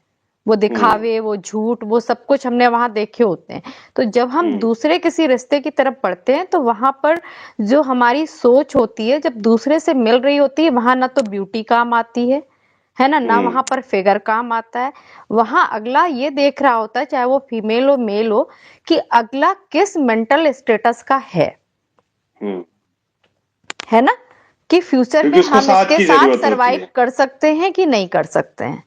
वो हम्म दिखावे, वो झूठ, वो सब कुछ हमने वहां देखे होते हैं। तो जब हम हम्म दूसरे किसी रिश्ते की तरफ बढ़ते हैं तो वहां पर जो हमारी सोच होती है, जब दूसरे से मिल रही होती है, वहां ना तो ब्यूटी काम आती है ना हम्म वहां पर फिगर काम आता है। वहां अगला ये देख रहा होता है, चाहे वो फीमेल हो मेल हो, कि अगला किस मेंटल स्टेटस का हम्म है ना, कि फ्यूचर में क्योंकि उसको हम साथ इसके की साथ जरूरत होती सरवाइव है। कर सकते हैं कि नहीं कर सकते हैं।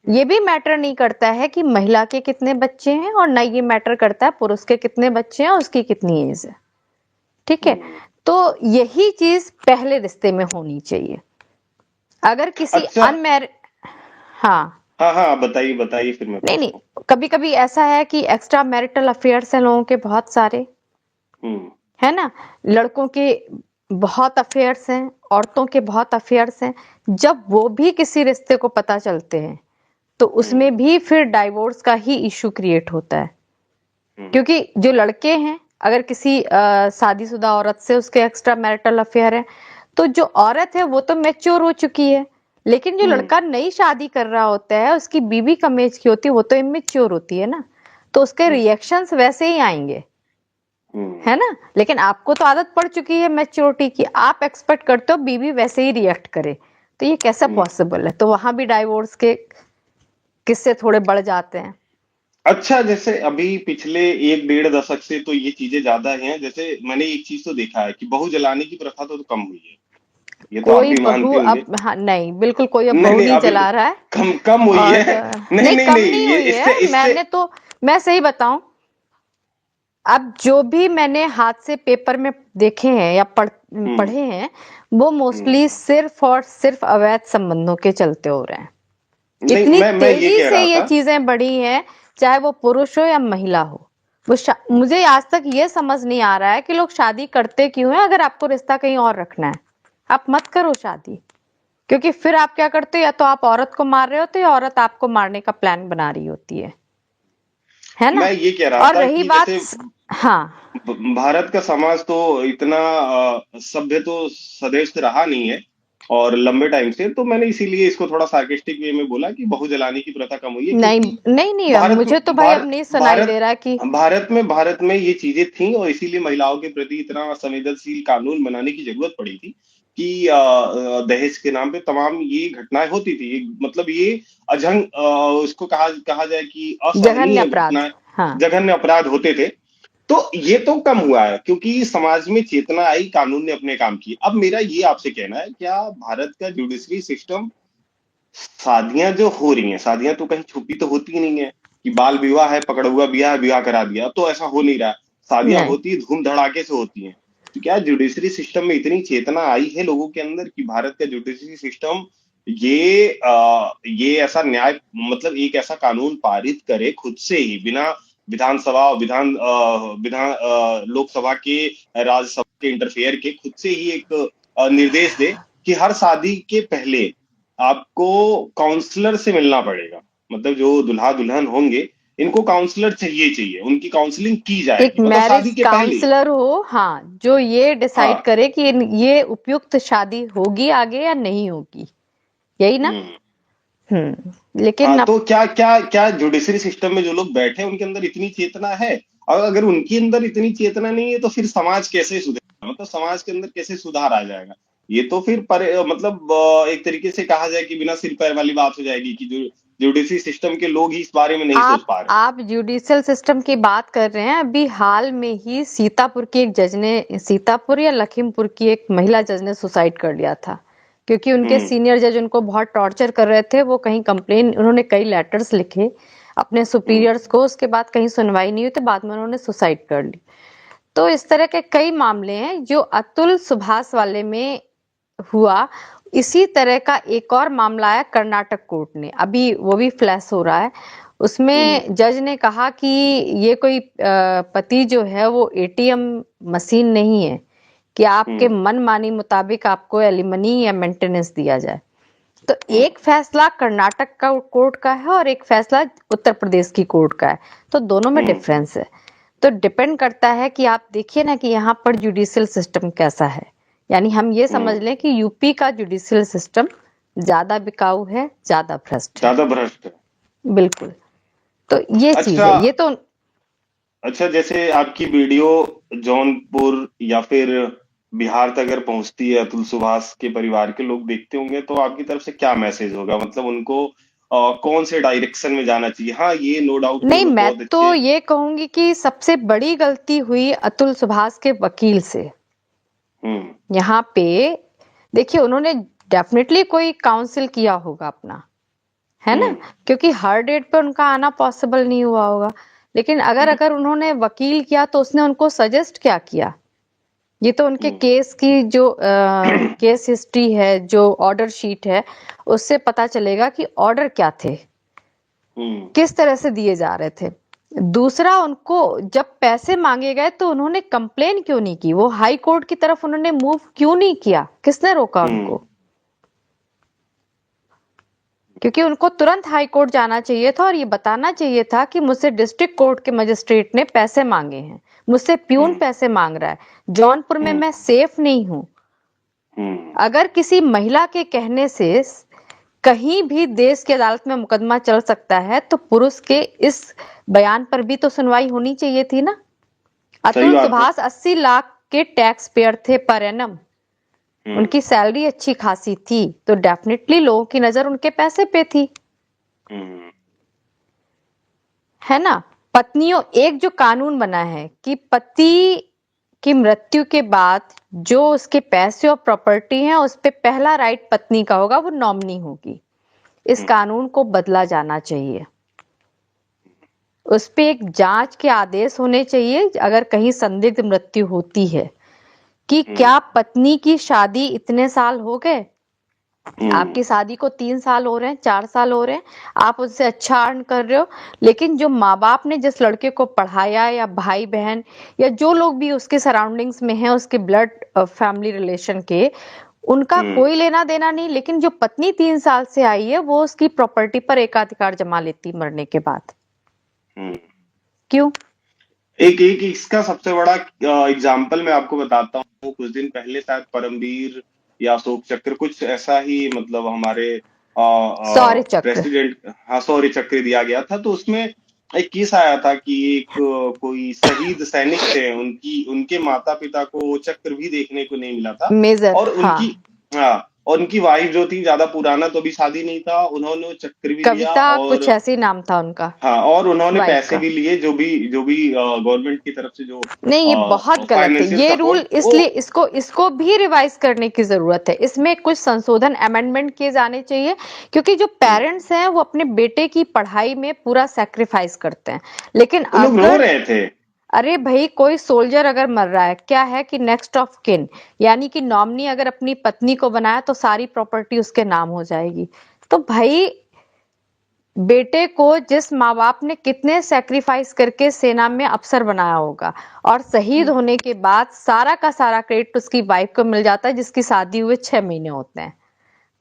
ये भी मैटर नहीं करता है कि महिला के कितने बच्चे हैं, और ना ये मैटर करता है पुरुष के कितने बच्चे हैं, उसकी कितनी एज है। ठीक है, हम्म तो यही चीज पहले रिश्ते में होनी चाहिए। अगर किसी अच्छा। अनमैरिड, हाँ, हाँ हाँ, बताइए बताइए, फिर मैं नहीं पूछता हूँ। नहीं, कभी कभी ऐसा है कि एक्स्ट्रा मैरिटल अफेयर्स हैं लोगों के बहुत सारे, हम्म है ना, लड़कों के बहुत अफेयर्स हैं, औरतों के बहुत अफेयर्स हैं। जब वो भी किसी रिश्ते को पता चलते हैं तो हम्म उसमें भी फिर डाइवोर्स का ही इश्यू क्रिएट होता है। हम्म क्योंकि जो लड़के हैं, अगर किसी शादीशुदा औरत से उसके एक्स्ट्रा मैरिटल अफेयर है, तो जो औरत है वो तो मैच्योर हो चुकी है, लेकिन जो हम्म लड़का नई शादी कर रहा होता है, उसकी बीवी कम एज की होती है, वो तो इमेच्योर होती है ना, तो उसके हम्म रिएक्शंस वैसे ही आएंगे, हम्म है ना। लेकिन आपको तो आदत पड़ चुकी है मैच्योरिटी की, आप एक्सपेक्ट करते हो बीवी वैसे ही रिएक्ट करे, तो ये कैसे हम्म। पॉसिबल है? तो वहां भी डाइवोर्स के किस्से थोड़े बढ़ जाते हैं। अच्छा, जैसे अभी पिछले एक डेढ़ दशक से तो ये चीजें ज्यादा हैं। जैसे मैंने एक चीज तो देखा है कि बहू जलाने की प्रथा तो कम हुई है। ये तो आप कोई भी बहू मानते होंगे। अब, हाँ नहीं, बिल्कुल कोई अब नहीं बहू नहीं, नहीं अभी जला रहा है। कम कम हुई और है। नहीं नहीं, नहीं कम नहीं, नहीं ये हुई इससे है। इससे मैंने तो, मैं सही बताऊं, अब जो भी मैंने हाथ से पेपर में देखे हैं या हम्म पढ़े हैं, वो हम्म मोस्टली सिर्फ और सिर्फ अवैध संबंधों के चलते हो रहे हैं। नहीं, इतनी मैं ये तेजी कह से रहा ये था। चीजें बढ़ी हैं, चाहे वो पुरुष हो या महिला हो। मुझे आज तक ये समझ नहीं आ रहा है कि लोग शादी करते क्यों हैं। अगर आपको रिश्ता कहीं और रखना है, आप मत करो शादी, क्योंकि फिर आप क्या करते हो, या तो आप औरत को मार रहे होते हो या औरत आपको मारने का प्लान बना रही होती है ना। मैं ये कह रहा और था रही कि बात, जैसे हाँ, भारत का समाज तो इतना सभ्य तो सदैव से रहा नहीं है, और लंबे टाइम से। तो मैंने इसीलिए इसको थोड़ा सार्केस्टिक वे में बोला कि बहू जलाने की प्रथा कम हुई है, नहीं क्योंकि नहीं नहीं, भारत में मुझे तो भाई अब नहीं सुनाई दे भारत रहा कि, भारत में ये चीजें थी, और इसीलिए महिलाओं के प्रति इतना संवेदनशील कानून बनाने की जरूरत पड़ी थी कि दहेज के नाम पे तमाम ये घटनाएं होती थी। मतलब ये अजंग उसको कहा कहा जाए कि जघन्य असहनीय अपराध, घटनाएं, हाँ। जघन्य अपराध होते थे। तो ये तो कम हुआ है क्योंकि समाज में चेतना आई, कानून ने अपने काम किए। अब मेरा ये आपसे कहना है, क्या भारत का जुडिशरी सिस्टम, शादियां जो हो रही हैं, शादियां तो कहीं छुपी तो होती ही नहीं है कि बाल विवाह है, पकड़ हुआ बियाह है, बियाह करा दिया। अब तो ऐसा हो नहीं रहा है। शादियां नहीं, होती धूम धड़ाके से होती हैं। तो क्या जुडिशरी सिस्टम में इतनी चेतना आई है लोगों के अंदर कि भारत का जुडिशरी सिस्टम ये ऐसा न्याय, मतलब एक ऐसा कानून पारित करे खुद से ही, बिना विधानसभा और लोकसभा के, राज्यसभा के इंटरफेयर के, खुद से ही एक निर्देश दे कि हर शादी के पहले आपको काउंसलर से मिलना पड़ेगा। मतलब जो दुल्हा दुल्हन होंगे, इनको काउंसलर चाहिए चाहिए, उनकी काउंसलिंग की एक जाएगी, मतलब मैरिज शादी के पहले। काउंसलर हो, हाँ, जो ये डिसाइड हाँ। करे कि ये उपयुक्त शादी होगी आगे या नहीं होगी, यही ना। हम्म लेकिन हाँ, अब तो क्या क्या क्या जुडिशरी सिस्टम में जो लोग बैठे हैं उनके अंदर इतनी चेतना है? और अगर उनके अंदर इतनी चेतना नहीं है तो फिर समाज कैसे सुधरेगा? मतलब समाज के अंदर कैसे सुधार आ जाएगा? ये तो फिर मतलब एक तरीके से कहा जाए कि बिना सिर पैर वाली बात हो जाएगी कि जो जुडिशरी सिस्टम के लोग ही इस बारे में नहीं सोच आप पा रहे। आप जुडिशियल सिस्टम की बात कर रहे हैं। अभी हाल में ही सीतापुर की एक जज ने, सीतापुर या लखीमपुर की एक महिला जज ने सुसाइड कर लिया था, क्योंकि उनके हम्म। सीनियर जज उनको बहुत टॉर्चर कर रहे थे। वो कहीं कंप्लेन, उन्होंने कई लेटर्स लिखे अपने हम्म। सुपीरियर्स को, उसके बाद कहीं सुनवाई नहीं हुई तो बाद में उन्होंने सुसाइड कर ली। तो इस तरह के कई मामले हैं जो अतुल सुभाष वाले में हुआ। इसी तरह का एक और मामला आया कर्नाटक कोर्ट ने, अभी वो भी फ्लैश हो रहा है। हम्म। उसमें जज ने कहा कि ये कोई पति जो है वो एटीएम मशीन नहीं है कि आपके हम्म। मनमानी मुताबिक आपको एलिमनी या मेंटेनेंस दिया जाए। तो हम्म। एक फैसला कर्नाटक का कोर्ट का है और एक फैसला उत्तर प्रदेश की कोर्ट का है, तो दोनों में हम्म। डिफरेंस है। तो डिपेंड करता है कि आप देखिए ना कि यहाँ पर जुडिशियल सिस्टम कैसा है। यानी हम ये समझ हम्म। लें कि यूपी का जुडिशियल सिस्टम ज्यादा बिकाऊ है, ज्यादा भ्रष्ट है। ज्यादा भ्रष्ट है। बिल्कुल। तो ये चीज अच्छा। है, ये तो। अच्छा, जैसे आपकी वीडियो जौनपुर या फिर बिहार तक अगर पहुंचती है, अतुल सुभाष के परिवार के लोग देखते होंगे, तो आपकी तरफ से क्या मैसेज होगा? मतलब उनको कौन से डायरेक्शन में जाना चाहिए? हाँ, ये नो डाउट वो नहीं, लोग मैं बहुत तो अच्छे। ये कहूंगी कि सबसे बड़ी गलती हुई अतुल सुभाष के वकील से। हम्म। यहाँ पे देखिए, उन्होंने डेफिनेटली कोई काउंसिल किया होगा अपना, है ना, हम्म। क्योंकि हर डेट पे उनका आना पॉसिबल नहीं हुआ होगा। लेकिन अगर हम्म। अगर उन्होंने वकील किया तो उसने उनको सजेस्ट क्या किया? ये तो उनके हम्म। केस की जो केस हिस्ट्री है, जो ऑर्डर शीट है, उससे पता चलेगा कि ऑर्डर क्या थे, हम्म। किस तरह से दिए जा रहे थे। दूसरा, उनको जब पैसे मांगे गए तो उन्होंने कंप्लेन क्यों नहीं की? वो हाई कोर्ट की तरफ उन्होंने मूव क्यों नहीं किया? किसने रोका हम्म। उनको? क्योंकि उनको तुरंत हाई कोर्ट जाना चाहिए था और ये बताना चाहिए था कि मुझसे डिस्ट्रिक्ट कोर्ट के मजिस्ट्रेट ने पैसे मांगे हैं, मुझसे प्यून हम्म। पैसे मांग रहा है, जौनपुर में हम्म। मैं सेफ नहीं हूं। हम्म। अगर किसी महिला के कहने से कहीं भी देश की अदालत में मुकदमा चल सकता है, तो पुरुष के इस बयान पर भी तो सुनवाई होनी चाहिए थी ना। सही अतुल बात है। सुभाष 80 लाख के टैक्स पेयर थे पर एनम। हम्म। उनकी सैलरी अच्छी खासी थी, तो डेफिनेटली लोगों की नजर उनके पैसे पे थी, हम्म। है ना। पत्नियों, एक जो कानून बना है कि पति की मृत्यु के बाद जो उसके पैसे और प्रॉपर्टी है उस पे पहला राइट पत्नी का होगा, वो नॉमिनी होगी। इस हम्म। कानून को बदला जाना चाहिए। उस पे एक जांच के आदेश होने चाहिए अगर कहीं संदिग्ध मृत्यु होती है, कि हम्म। क्या पत्नी की शादी इतने साल हो गए, हम्म। आपकी शादी को 3 साल हो रहे हैं, 4 साल हो रहे हैं, आप उससे अच्छा अर्न कर रहे हो, लेकिन जो माँ बाप ने जिस लड़के को पढ़ाया, या भाई बहन, या जो लोग भी उसके सराउंडिंग्स में हैं, उसके ब्लड फैमिली रिलेशन के, उनका हम्म। कोई लेना देना नहीं, लेकिन जो पत्नी 3 साल से आई है वो उसकी प्रॉपर्टी पर एकाधिकार जमा लेती मरने के बाद। हम्म। क्यों? एक एक इसका सबसे बड़ा एग्जाम्पल मैं आपको बताता हूँ। कुछ दिन पहले शायद परमवीर या अशोक चक्र, कुछ ऐसा ही, मतलब हमारे सौर्य चक्र। प्रेसिडेंट, हाँ, शौर्य चक्र दिया गया था। तो उसमें एक केस आया था कि एक कोई शहीद सैनिक थे, उनकी उनके माता पिता को वो चक्र भी देखने को नहीं मिला था। मेजर, और हाँ। उनकी, हाँ, और उनकी वाइफ जो थी, ज्यादा पुराना तो भी शादी नहीं था, उन्होंने वो चक्र भी दिया। कविता कुछ और ऐसे ही नाम था उनका, हाँ, और उन्होंने वाइफ पैसे का। भी लिए, जो भी गवर्नमेंट की तरफ से जो नहीं, ये बहुत गलत है फाइनेंशियल ये रूल, सपोर्ट वो। इसलिए इसको इसको भी रिवाइज करने की जरूरत है। इसमें कुछ संशोधन, अमेंडमेंट किए जाने चाहिए, क्योंकि जो हम्म। पेरेंट्स हैं वो अपने बेटे की पढ़ाई में पूरा सेक्रीफाइस करते हैं। लेकिन वो लोग रो अगर, रहे थे। अरे भाई, कोई सोल्जर अगर मर रहा है, क्या है कि नेक्स्ट ऑफ किन, यानी कि नॉमिनी अगर अपनी पत्नी को बनाया तो सारी प्रॉपर्टी उसके नाम हो जाएगी। तो भाई, बेटे को जिस माँ बाप ने कितने सेक्रीफाइस करके सेना में अफसर बनाया होगा, और शहीद हम्म। होने के बाद सारा का सारा क्रेडिट उसकी वाइफ को मिल जाता है, जिसकी शादी हुए 6 महीने होते हैं।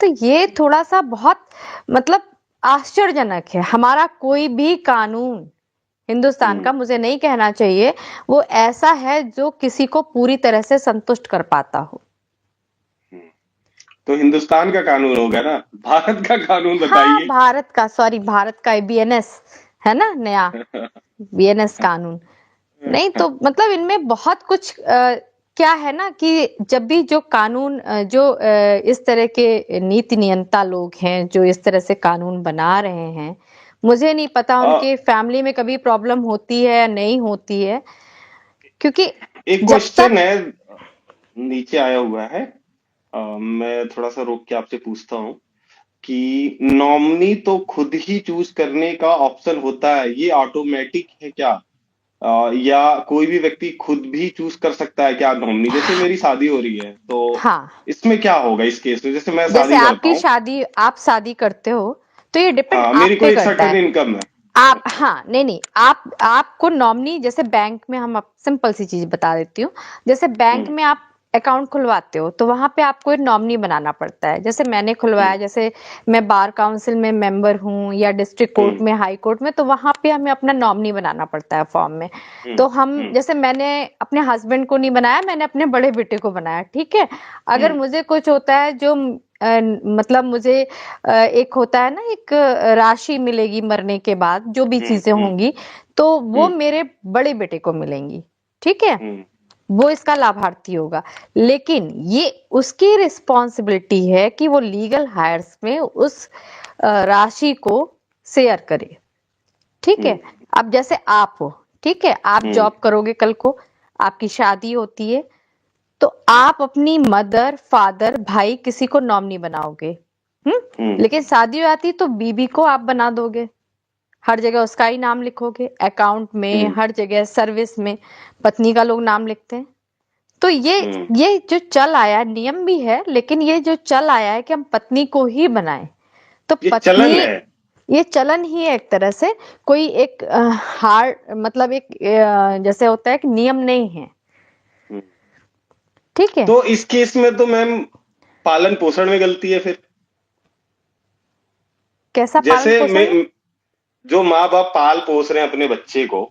तो ये थोड़ा सा बहुत, मतलब, आश्चर्यजनक है। हमारा कोई भी कानून हिंदुस्तान हम्म। का, मुझे नहीं कहना चाहिए वो ऐसा है जो किसी को पूरी तरह से संतुष्ट कर पाता हो। हम्म। तो हिंदुस्तान का कानून होगा ना, भारत का कानून हाँ, बताइए। भारत का, सॉरी, भारत का बीएनएस है ना, नया बीएनएस कानून। नहीं तो मतलब इनमें बहुत कुछ क्या है ना कि जब भी जो कानून जो इस तरह के नीति नियंता लोग हैं जो इस तरह से कानून बना रहे हैं, मुझे नहीं पता अ, उनके फैमिली में कभी प्रॉब्लम होती है या नहीं होती है, क्योंकि एक जब क्वेश्चन तक है, नीचे आया हुआ है। मैं थोड़ा सा रोक के आपसे पूछता हूँ कि नॉमिनी तो खुद ही चूज करने का ऑप्शन होता है, ये ऑटोमेटिक है क्या? या कोई भी व्यक्ति खुद भी चूज कर सकता है क्या नॉमिनी? जैसे मेरी शादी हो रही है तो हाँ, इसमें क्या होगा इस केस में, जैसे मैं जैसे शादी करता आपकी हूँ। शादी, आप शादी करते हो तो ये डिपेंड हाँ, मेरी आप पे कोई एक करता सर्टेन है। इनकम है। आप, अच्छा। हाँ, नहीं नहीं, आप आपको नॉमिनी, जैसे बैंक में हम सिंपल सी चीज बता देती हूँ। जैसे बैंक हम्म। में आप अकाउंट खुलवाते हो तो वहां पे आपको एक नॉमिनी बनाना पड़ता है। जैसे मैंने खुलवाया, हम्म। जैसे मैं बार काउंसिल में मेंबर हूँ या डिस्ट्रिक्ट कोर्ट हम्म। में, हाई कोर्ट में, तो वहां पे हमें अपना नॉमिनी बनाना पड़ता है फॉर्म में। हम्म। तो हम, हम्म। जैसे मैंने अपने हस्बैंड को नहीं बनाया, मैंने अपने बड़े बेटे को बनाया, ठीक है। अगर हम्म। मुझे कुछ होता है जो मतलब मुझे एक होता है ना, एक राशि मिलेगी मरने के बाद, जो भी हम्म। चीजें हम्म। होंगी, तो वो हम्म। मेरे बड़े बेटे को मिलेंगी, ठीक है। हम्म। वो इसका लाभार्थी होगा। लेकिन ये उसकी रिस्पॉन्सिबिलिटी है कि वो लीगल हायर्स में उस राशि को शेयर करे, ठीक है। हम्म। अब जैसे आप हो, ठीक है, आप हम्म। जॉब करोगे, कल को आपकी शादी होती है, तो आप अपनी मदर, फादर, भाई, किसी को नॉमिनी बनाओगे, हम्म। हम्म। लेकिन शादी हो जाती तो बीबी को आप बना दोगे, हर जगह उसका ही नाम लिखोगे, अकाउंट में, हम्म। हर जगह, सर्विस में पत्नी का लोग नाम लिखते हैं। तो ये हम्म। ये जो चल आया नियम भी है, लेकिन ये जो चल आया है कि हम पत्नी को ही बनाएं, तो ये पत्नी, चलन है। ये चलन ही है एक तरह से। कोई एक हार्ड, मतलब एक जैसे होता है कि नियम नहीं है, हम्म। ठीक है। तो इस केस में तो मैम पालन पोषण में गलती है फिर। कैसा पालन जैसे पोषण मैं, में? जो माँ बाप पाल पोस रहे हैं अपने बच्चे को,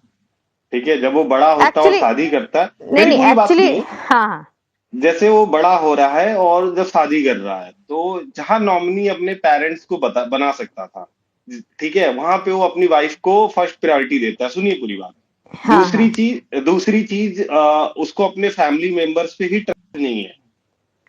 ठीक है, जब वो बड़ा होता है और एक्चुअली, शादी करता है, नहीं मेरी नहीं, पूरी बात एक्चुअली, सुनिए। हाँ हाँ, जैसे वो बड़ा हो रहा है और जब शादी कर रहा है, तो जहां नॉमिनी अपने पेरेंट्स को बना सकता था, ठीक है, वहां पे वो अपनी वाइफ को फर्स्ट प्रायोरिटी देता है। सुनिए पूरी बात। हाँ हाँ, दूसरी चीज उसको अपने फैमिली मेंबर्स पे ही ट्रस्ट नहीं है।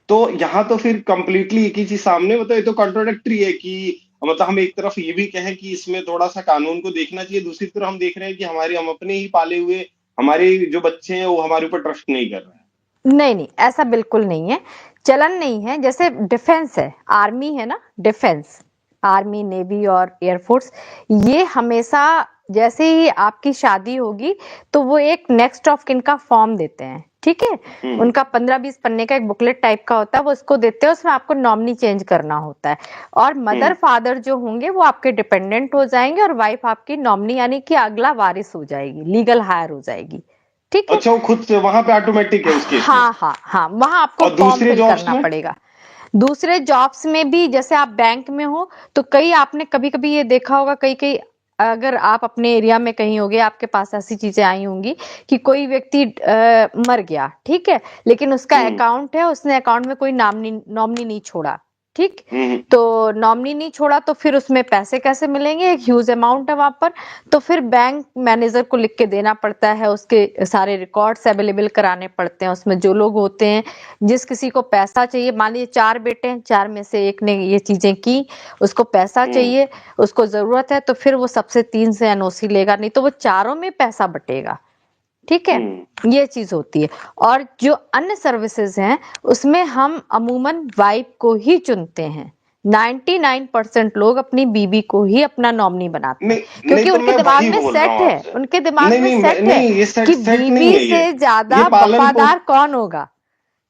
तो यहाँ तो फिर कंप्लीटली एक ही चीज सामने, मतलब ये तो कॉन्ट्रोडिक्टरी है कि मतलब हम एक तरफ ये भी कहें कि इसमें थोड़ा सा कानून को देखना चाहिए, दूसरी तरफ हम देख रहे हैं कि हम अपने ही पाले हुए हमारे जो बच्चे हैं वो हमारे ऊपर ट्रस्ट नहीं कर रहे हैं। नहीं नहीं, ऐसा बिल्कुल नहीं है, चलन नहीं है। जैसे डिफेंस है, आर्मी है ना, डिफेंस, आर्मी, नेवी और एयरफोर्स, ये हमेशा, जैसे ही आपकी शादी होगी तो वो एक नेक्स्ट ऑफ किन का फॉर्म देते हैं, ठीक है। हम्म। उनका 15-20 पन्ने का एक बुकलेट टाइप का होता है, वो उसको देते हैं, उसमें आपको नॉमिनी चेंज करना होता है। और मदर हम्म। फादर जो होंगे वो आपके डिपेंडेंट हो जाएंगे, और वाइफ आपकी नॉमिनी यानी कि अगला वारिस हो जाएगी, लीगल हायर हो जाएगी, ठीक है। अच्छा, वो खुद से वहां पे ऑटोमेटिक है उस केस में? हाँ हाँ हाँ, वहां आपको और फॉर्म दूसरे फिल जॉब्स करना में? पड़ेगा। दूसरे जॉब्स में भी, जैसे आप बैंक में हो, तो कई, आपने कभी कभी ये देखा होगा, कई कई, अगर आप अपने एरिया में कहीं होगे, आपके पास ऐसी चीजें आई होंगी कि कोई व्यक्ति मर गया, ठीक है, लेकिन उसका हम्म। अकाउंट है, उसने अकाउंट में कोई नॉमिनी नहीं छोड़ा, ठीक। हम्म। तो नॉमिनी नहीं छोड़ा तो फिर उसमें पैसे कैसे मिलेंगे, एक ह्यूज अमाउंट है वहां पर। तो फिर बैंक मैनेजर को लिख के देना पड़ता है, उसके सारे रिकॉर्ड्स अवेलेबल कराने पड़ते हैं, उसमें जो लोग होते हैं, जिस किसी को पैसा चाहिए, मान लीजिए 4 बेटे हैं, 4 में से एक ने ये चीजें की, उसको पैसा हम्म। चाहिए, उसको जरूरत है, तो फिर वो सबसे 3 से एनओसी लेगा, नहीं तो वो चारों में पैसा बटेगा, ठीक है। हम्म। ये चीज होती है। और जो अन्य सर्विसेज हैं, उसमें हम अमूमन वाइफ को ही चुनते हैं। 99% लोग अपनी बीबी को ही अपना नॉमिनी बनाते हैं, नहीं नहीं, क्योंकि तो उनके मैं दिमाग वही में बोल रहा सेट हूँ है, आपसे। उनके दिमाग नहीं में नहीं सेट है नहीं, ये कि सेट नहीं बीवी है से ये ज्यादा पालन पोष वफादार कौन होगा,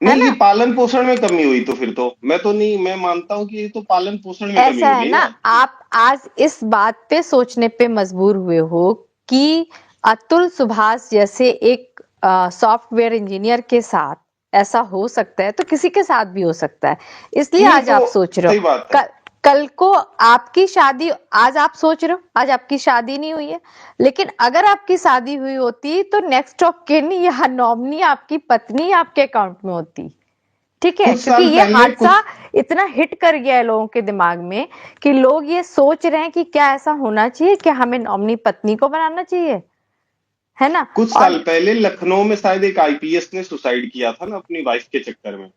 है नहीं, ये ना। पालन पोषण में कमी हुई, तो फिर तो मैं तो नहीं, मैं मानता हूँ कि ये तो पालन पोषण में कमी ऐसा हो है गई ना, ना। आप आज इस बात पे सोचने पे मजबूर हुए हो कि अतुल सुभाष जैसे एक सॉफ्टवेयर इंजीनियर के साथ ऐसा हो सकता है, तो किसी के साथ भी हो सकता है, इसलिए नहीं आज तो आप सोच रहे हो। सही बात है। कल को आपकी शादी, आज आप सोच रहे हो, आज आपकी शादी नहीं हुई है, लेकिन अगर आपकी शादी हुई होती तो नेक्स्ट ऑफ किन या नॉमिनी आपकी पत्नी आपके अकाउंट में होती, ठीक है, कुछ क्योंकि साल ये पहले हादसा कुछ इतना हिट कर गया है लोगों के दिमाग में कि लोग ये सोच रहे हैं कि क्या ऐसा होना चाहिए, क्या हमें अपनी पत्नी को बनाना चाहिए, है ना? कुछ साल और पहले लखनऊ में शायद एक आईपीएस ने सुसाइड किया था ना अपनी वाइफ के चक्कर में।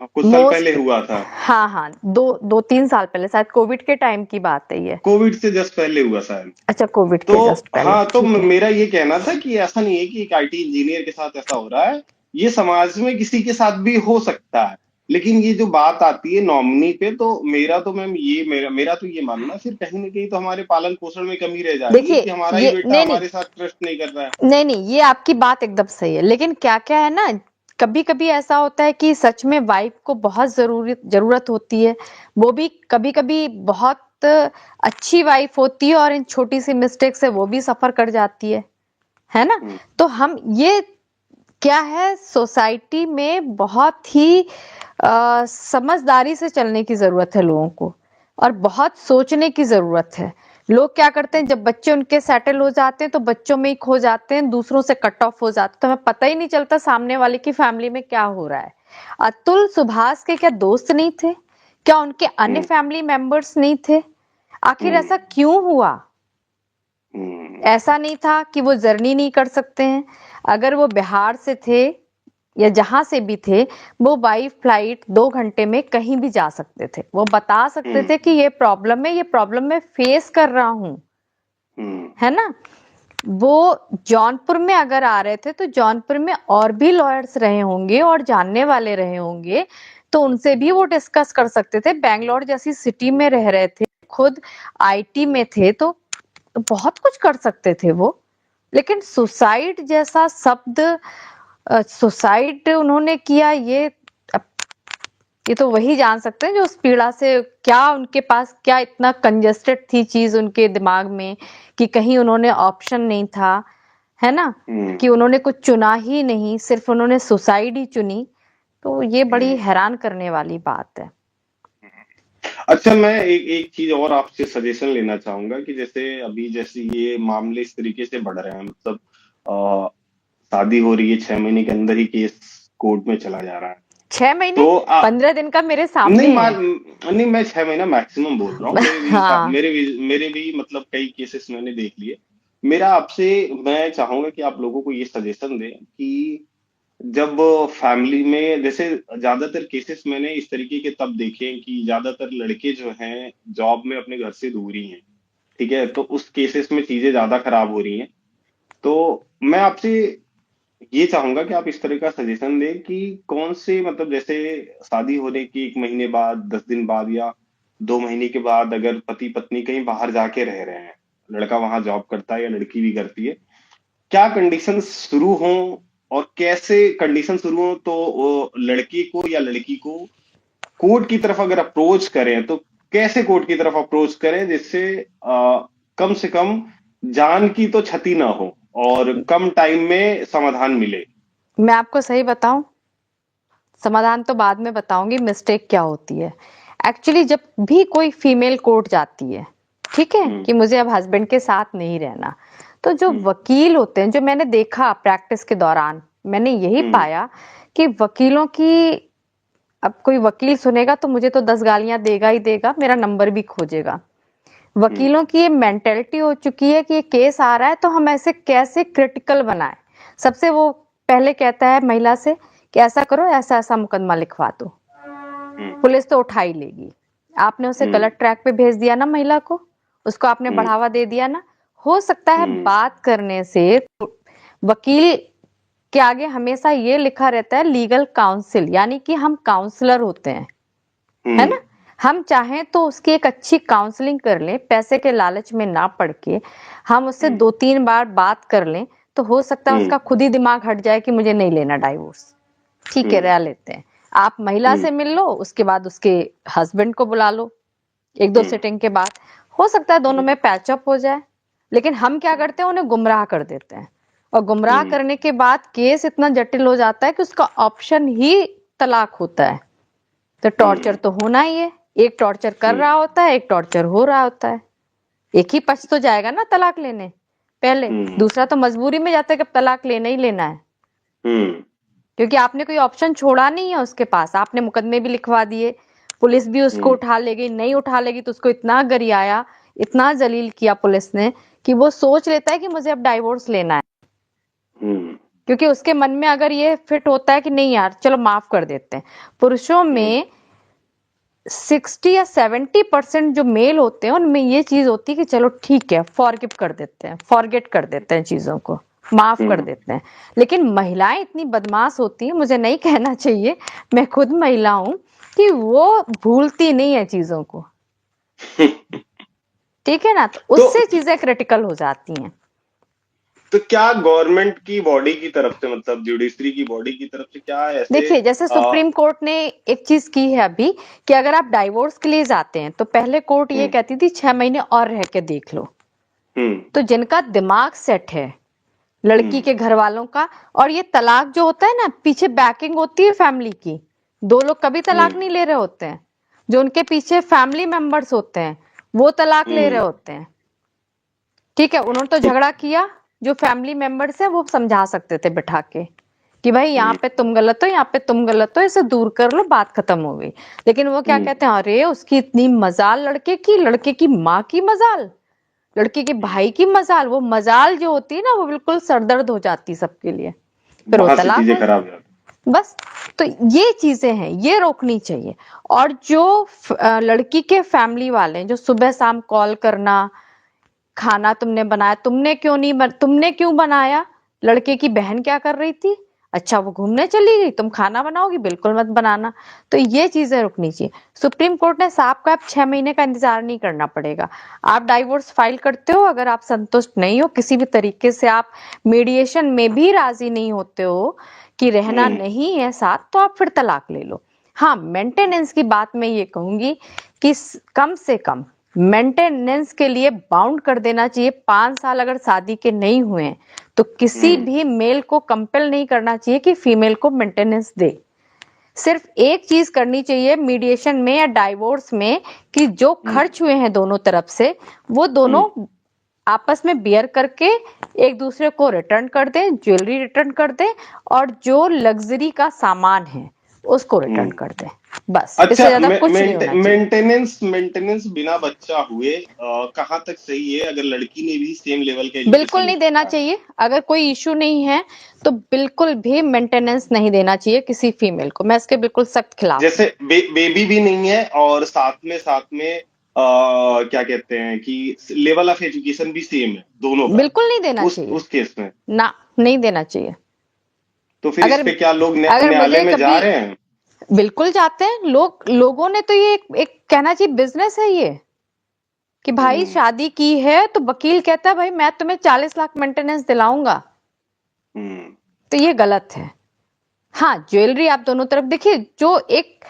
हाँ, कुछ साल पहले मोस्ट, हुआ था। हाँ हाँ, 2-3 साल पहले, शायद कोविड के टाइम की बात है ये। कोविड से जस्ट पहले हुआ शायद। अच्छा, कोविड तो के जस्ट पहले, हाँ, तो ठीक है। मेरा ये कहना था कि ऐसा नहीं है कि एक आईटी इंजीनियर के साथ ऐसा हो रहा है, ये समाज में किसी के साथ भी हो सकता है। लेकिन ये जो बात आती है नॉमिनी पे, तो मेरा तो मैम ये मेरा तो ये मानना फिर कहीं ना कहीं तो हमारे पालन पोषण में कमी रह जाएगी देखिए, कि हमारा ही ये बेटा नहीं नहीं हमारे साथ ट्रस्ट नहीं कर रहा है। नहीं नहीं, ये आपकी बात एकदम सही है, लेकिन क्या क्या है ना, कभी कभी ऐसा होता है कि सच में वाइफ को बहुत जरूरत होती है, वो भी कभी कभी बहुत अच्छी वाइफ होती है और इन छोटी सी मिस्टेक से वो भी सफर कर जाती है ना? हम्म। तो हम ये क्या है, सोसाइटी में बहुत ही समझदारी से चलने की जरूरत है लोगों को, और बहुत सोचने की जरूरत है। लोग क्या करते हैं, जब बच्चे उनके सेटल हो जाते हैं तो बच्चों में ही खो जाते हैं, दूसरों से कट ऑफ हो जाते हैं, तो हमें पता ही नहीं चलता सामने वाले की फैमिली में क्या हो रहा है। अतुल सुभाष के क्या दोस्त नहीं थे? क्या उनके अन्य हम्म। फैमिली मेंबर्स नहीं थे? आखिर हम्म। ऐसा क्यों हुआ? हम्म। ऐसा नहीं था कि वो जर्नी नहीं कर सकते हैं। अगर वो बिहार से थे या जहां से भी थे, वो बाई फ्लाइट 2 घंटे में कहीं भी जा सकते थे, वो बता सकते हम्म। थे कि ये प्रॉब्लम है, ये प्रॉब्लम मैं फेस कर रहा हूं, हम्म। है ना? वो जौनपुर में अगर आ रहे थे तो जौनपुर में और भी लॉयर्स रहे होंगे और जानने वाले रहे होंगे, तो उनसे भी वो डिस्कस कर सकते थे। बैंगलोर जैसी सिटी में रह रहे थे, खुद आईटी में थे, तो बहुत कुछ कर सकते थे वो। लेकिन सुसाइड जैसा शब्द, सुसाइड उन्होंने किया, अब ये तो वही जान सकते हैं जो उस पीड़ा से, क्या उनके पास क्या इतना कंजेस्टेड थी चीज उनके दिमाग में कि कहीं उन्होंने ऑप्शन नहीं था, है ना? हम्म। कि उन्होंने कुछ चुना ही नहीं, सिर्फ उन्होंने सुसाइड ही चुनी। तो ये बड़ी हम्म। हैरान करने वाली बात है। अच्छा, मैं एक एक चीज और आपसे सजेशन लेना चाहूंगा कि जैसे अभी जैसे ये मामले इस तरीके से बढ़ रहे हैं, मतलब अ, शादी हो रही है, 6 महीने के अंदर ही केस कोर्ट में चला जा रहा है। 6 महीने, तो 15 दिन का मेरे नहीं सामने है। नहीं, मैं 6 महीना मैक्सिमम बोल रहा हूँ। हाँ, मेरे भी मतलब कई केसेस मैंने देख लिए। मेरा आपसे, मैं चाहूंगा कि आप लोगों को ये सजेशन दें कि जब फैमिली में जैसे ज्यादातर केसेस मैंने इस तरीके के तब देखे हैं कि ज्यादातर लड़के जो हैं जॉब में अपने घर से दूर ही हैं। ठीक है, तो उस केसेस में चीजें ज्यादा खराब हो रही हैं। तो मैं आपसे ये चाहूंगा कि आप इस तरह का सजेशन दें कि कौन से, मतलब जैसे शादी होने के 1 महीने बाद, 10 दिन बाद, या 2 महीने के बाद अगर पति पत्नी कहीं बाहर जाके रह रहे हैं, लड़का वहां जॉब करता है या लड़की भी करती है, क्या कंडीशन शुरू हो, और कैसे कंडीशन शुरू हो तो वो लड़के को या लड़की को कोर्ट की तरफ अगर अप्रोच करें तो कैसे कोर्ट की तरफ अप्रोच करें जिससे कम से कम जान की तो क्षति ना हो और कम टाइम में समाधान मिले। मैं आपको सही बताऊं, समाधान तो बाद में बताऊंगी, मिस्टेक क्या होती है। एक्चुअली जब भी कोई फीमेल कोर्ट जाती है, ठीक है, हम्म। कि मुझे अब हस्बैंड के साथ नहीं रहना, तो जो हम्म। वकील होते हैं, जो मैंने देखा प्रैक्टिस के दौरान, मैंने यही हम्म। पाया कि वकीलों की, अब कोई वकील सुनेगा तो मुझे तो 10 गालियां देगा ही देगा, मेरा नंबर भी खोजेगा। हम्म। वकीलों की ये मेंटेलिटी हो चुकी है कि ये केस आ रहा है तो हम ऐसे कैसे क्रिटिकल बनाए। सबसे वो पहले कहता है महिला से कि ऐसा करो, ऐसा ऐसा मुकदमा लिखवा दो, हम्म। पुलिस तो उठा ही लेगी। आपने उसे हम्म। गलत ट्रैक पे भेज दिया ना महिला को, उसको आपने हम्म। बढ़ावा दे दिया ना। हो सकता है हम्म। बात करने से, वकील के आगे हमेशा ये लिखा रहता है लीगल काउंसिल, यानी कि हम काउंसलर होते हैं, है हम्म। ना? हम चाहें तो उसकी एक अच्छी काउंसलिंग कर लें, पैसे के लालच में ना पड़ के हम उससे हम्म। 2-3 बार बात कर लें, तो हो सकता है हम्म। उसका खुद ही दिमाग हट जाए कि मुझे नहीं लेना डाइवोर्स, ठीक है, हम्म। रह लेते हैं। आप महिला हम्म। से मिल लो, उसके बाद उसके हस्बैंड को बुला लो, 1-2 हम्म। सिटिंग के बाद हो सकता है दोनों हम्म। में पैचअप हो जाए। लेकिन हम क्या करते हैं, उन्हें गुमराह कर देते हैं, और गुमराह हम्म। करने के बाद केस इतना जटिल हो जाता है कि उसका ऑप्शन ही तलाक होता है। तो टॉर्चर हम्म। तो होना ही है, एक टॉर्चर कर हम्म। रहा होता है, एक टॉर्चर हो रहा होता है। एक ही पक्ष तो जाएगा ना तलाक लेने पहले, हम्म। दूसरा तो मजबूरी में जाता है कि अब तलाक लेना ही लेना है, हम्म। क्योंकि आपने कोई ऑप्शन छोड़ा नहीं है उसके पास। आपने मुकदमे भी लिखवा दिए, पुलिस भी उसको उठा ले गई, नहीं उठा लेगी तो उसको इतना गरियाया, इतना जलील किया पुलिस ने कि वो सोच लेता है कि मुझे अब डाइवोर्स लेना है। क्योंकि उसके मन में अगर ये फिट होता है कि नहीं यार चलो माफ कर देते हैं। पुरुषों में 60 या 70% जो मेल होते हैं उनमें ये चीज होती है कि चलो ठीक है, फॉरगिव कर देते हैं, फॉरगेट कर देते हैं, चीजों को माफ कर देते हैं। लेकिन महिलाएं इतनी बदमाश होती हैं, मुझे नहीं कहना चाहिए, मैं खुद महिला हूं, कि वो भूलती नहीं है चीजों को। ठीक है ना, तो उससे चीजें क्रिटिकल हो जाती हैं। तो क्या गवर्नमेंट की बॉडी की तरफ से, मतलब जुडिशरी की बॉडी की तरफ से क्या ऐसे देखिए, जैसे सुप्रीम कोर्ट ने एक चीज की है अभी कि अगर आप डाइवोर्स के लिए जाते हैं तो पहले कोर्ट ये कहती थी 6 महीने और रह के देख लो। तो जिनका दिमाग सेट है लड़की के घर वालों का, और ये तलाक जो होता है ना, पीछे बैकिंग होती है फैमिली की। दो लोग कभी तलाक नहीं ले रहे होते हैं, जो उनके पीछे फैमिली मेंबर्स होते हैं वो तलाक ले रहे होते हैं। ठीक है, उन्होंने तो झगड़ा किया, जो फैमिली मेंबर्स है वो समझा सकते थे बिठा के कि भाई यहाँ पे तुम गलत हो, यहाँ पे तुम गलत हो, इसे दूर कर लो, बात खत्म हो गई। लेकिन वो क्या कहते हैं, अरे उसकी इतनी मजाल, लड़के की माँ की मजाल, लड़के के भाई की मजाल। वो मजाल जो होती है ना, वो बिल्कुल सरदर्द हो जाती सबके लिए, फिर वो वहां से तलाक चीजें हो खराब हो जाती। बस। तो ये चीजें हैं, ये रोकनी चाहिए। और जो लड़की के फैमिली वाले हैं, जो सुबह शाम कॉल करना, खाना तुमने बनाया, तुमने क्यों बनाया, लड़के की बहन क्या कर रही थी, अच्छा वो घूमने चली गई, तुम खाना बनाओगी, बिल्कुल मत बनाना। तो ये चीजें रुकनी चाहिए। सुप्रीम कोर्ट ने साफ कहा 6 महीने का इंतजार नहीं करना पड़ेगा। आप डाइवोर्स फाइल करते हो, अगर आप संतुष्ट नहीं हो किसी भी तरीके से, आप मीडिएशन में भी राजी नहीं होते हो कि रहना नहीं है साथ, तो आप फिर तलाक ले लो। हाँ, मेंटेनेंस की बात मैं ये कहूंगी कि कम से कम मेंटेनेंस के लिए बाउंड कर देना चाहिए। 5 साल अगर शादी के नहीं हुए हैं तो किसी भी मेल को कंपेल नहीं करना चाहिए कि फीमेल को मेंटेनेंस दे। सिर्फ एक चीज करनी चाहिए मीडिएशन में या डाइवोर्स में, कि जो खर्च हुए हैं दोनों तरफ से वो दोनों आपस में बियर करके एक दूसरे को रिटर्न कर दे, ज्वेलरी रिटर्न कर दे, और जो लग्जरी का सामान है उसको रिटर्न कर दे। बस, इससे अच्छा, ज्यादा कुछ नहीं होना चाहिए। मेंटेनेंस बिना बच्चा हुए कहाँ तक सही है, अगर लड़की ने भी सेम लेवल का बिल्कुल एजुकेशन नहीं देना लिया है? चाहिए। अगर कोई इशू नहीं है तो बिल्कुल भी मेंटेनेंस नहीं देना चाहिए किसी फीमेल को। मैं इसके बिल्कुल सख्त खिलाफ हूँ। जैसे बेबी भी नहीं है और साथ में क्या कहते हैं कि लेवल ऑफ एजुकेशन भी सेम है दोनों का, बिल्कुल नहीं देना उस चाहिए, उस केस में ना, नहीं देना चाहिए। तो फिर इस अगर पे क्या लोग अगर न्यायालय मुझे में जा कभी, रहे हैं? बिल्कुल जाते हैं लोग, लोगों ने तो ये एक कहना चाहिए बिजनेस है ये, कि भाई हम्म शादी की है तो वकील कहता है भाई मैं तुम्हें 40 लाख मेंटेनेंस दिलाऊंगा, हम्म तो ये गलत है। हाँ, ज्वेलरी आप दोनों तरफ देखिए, जो एक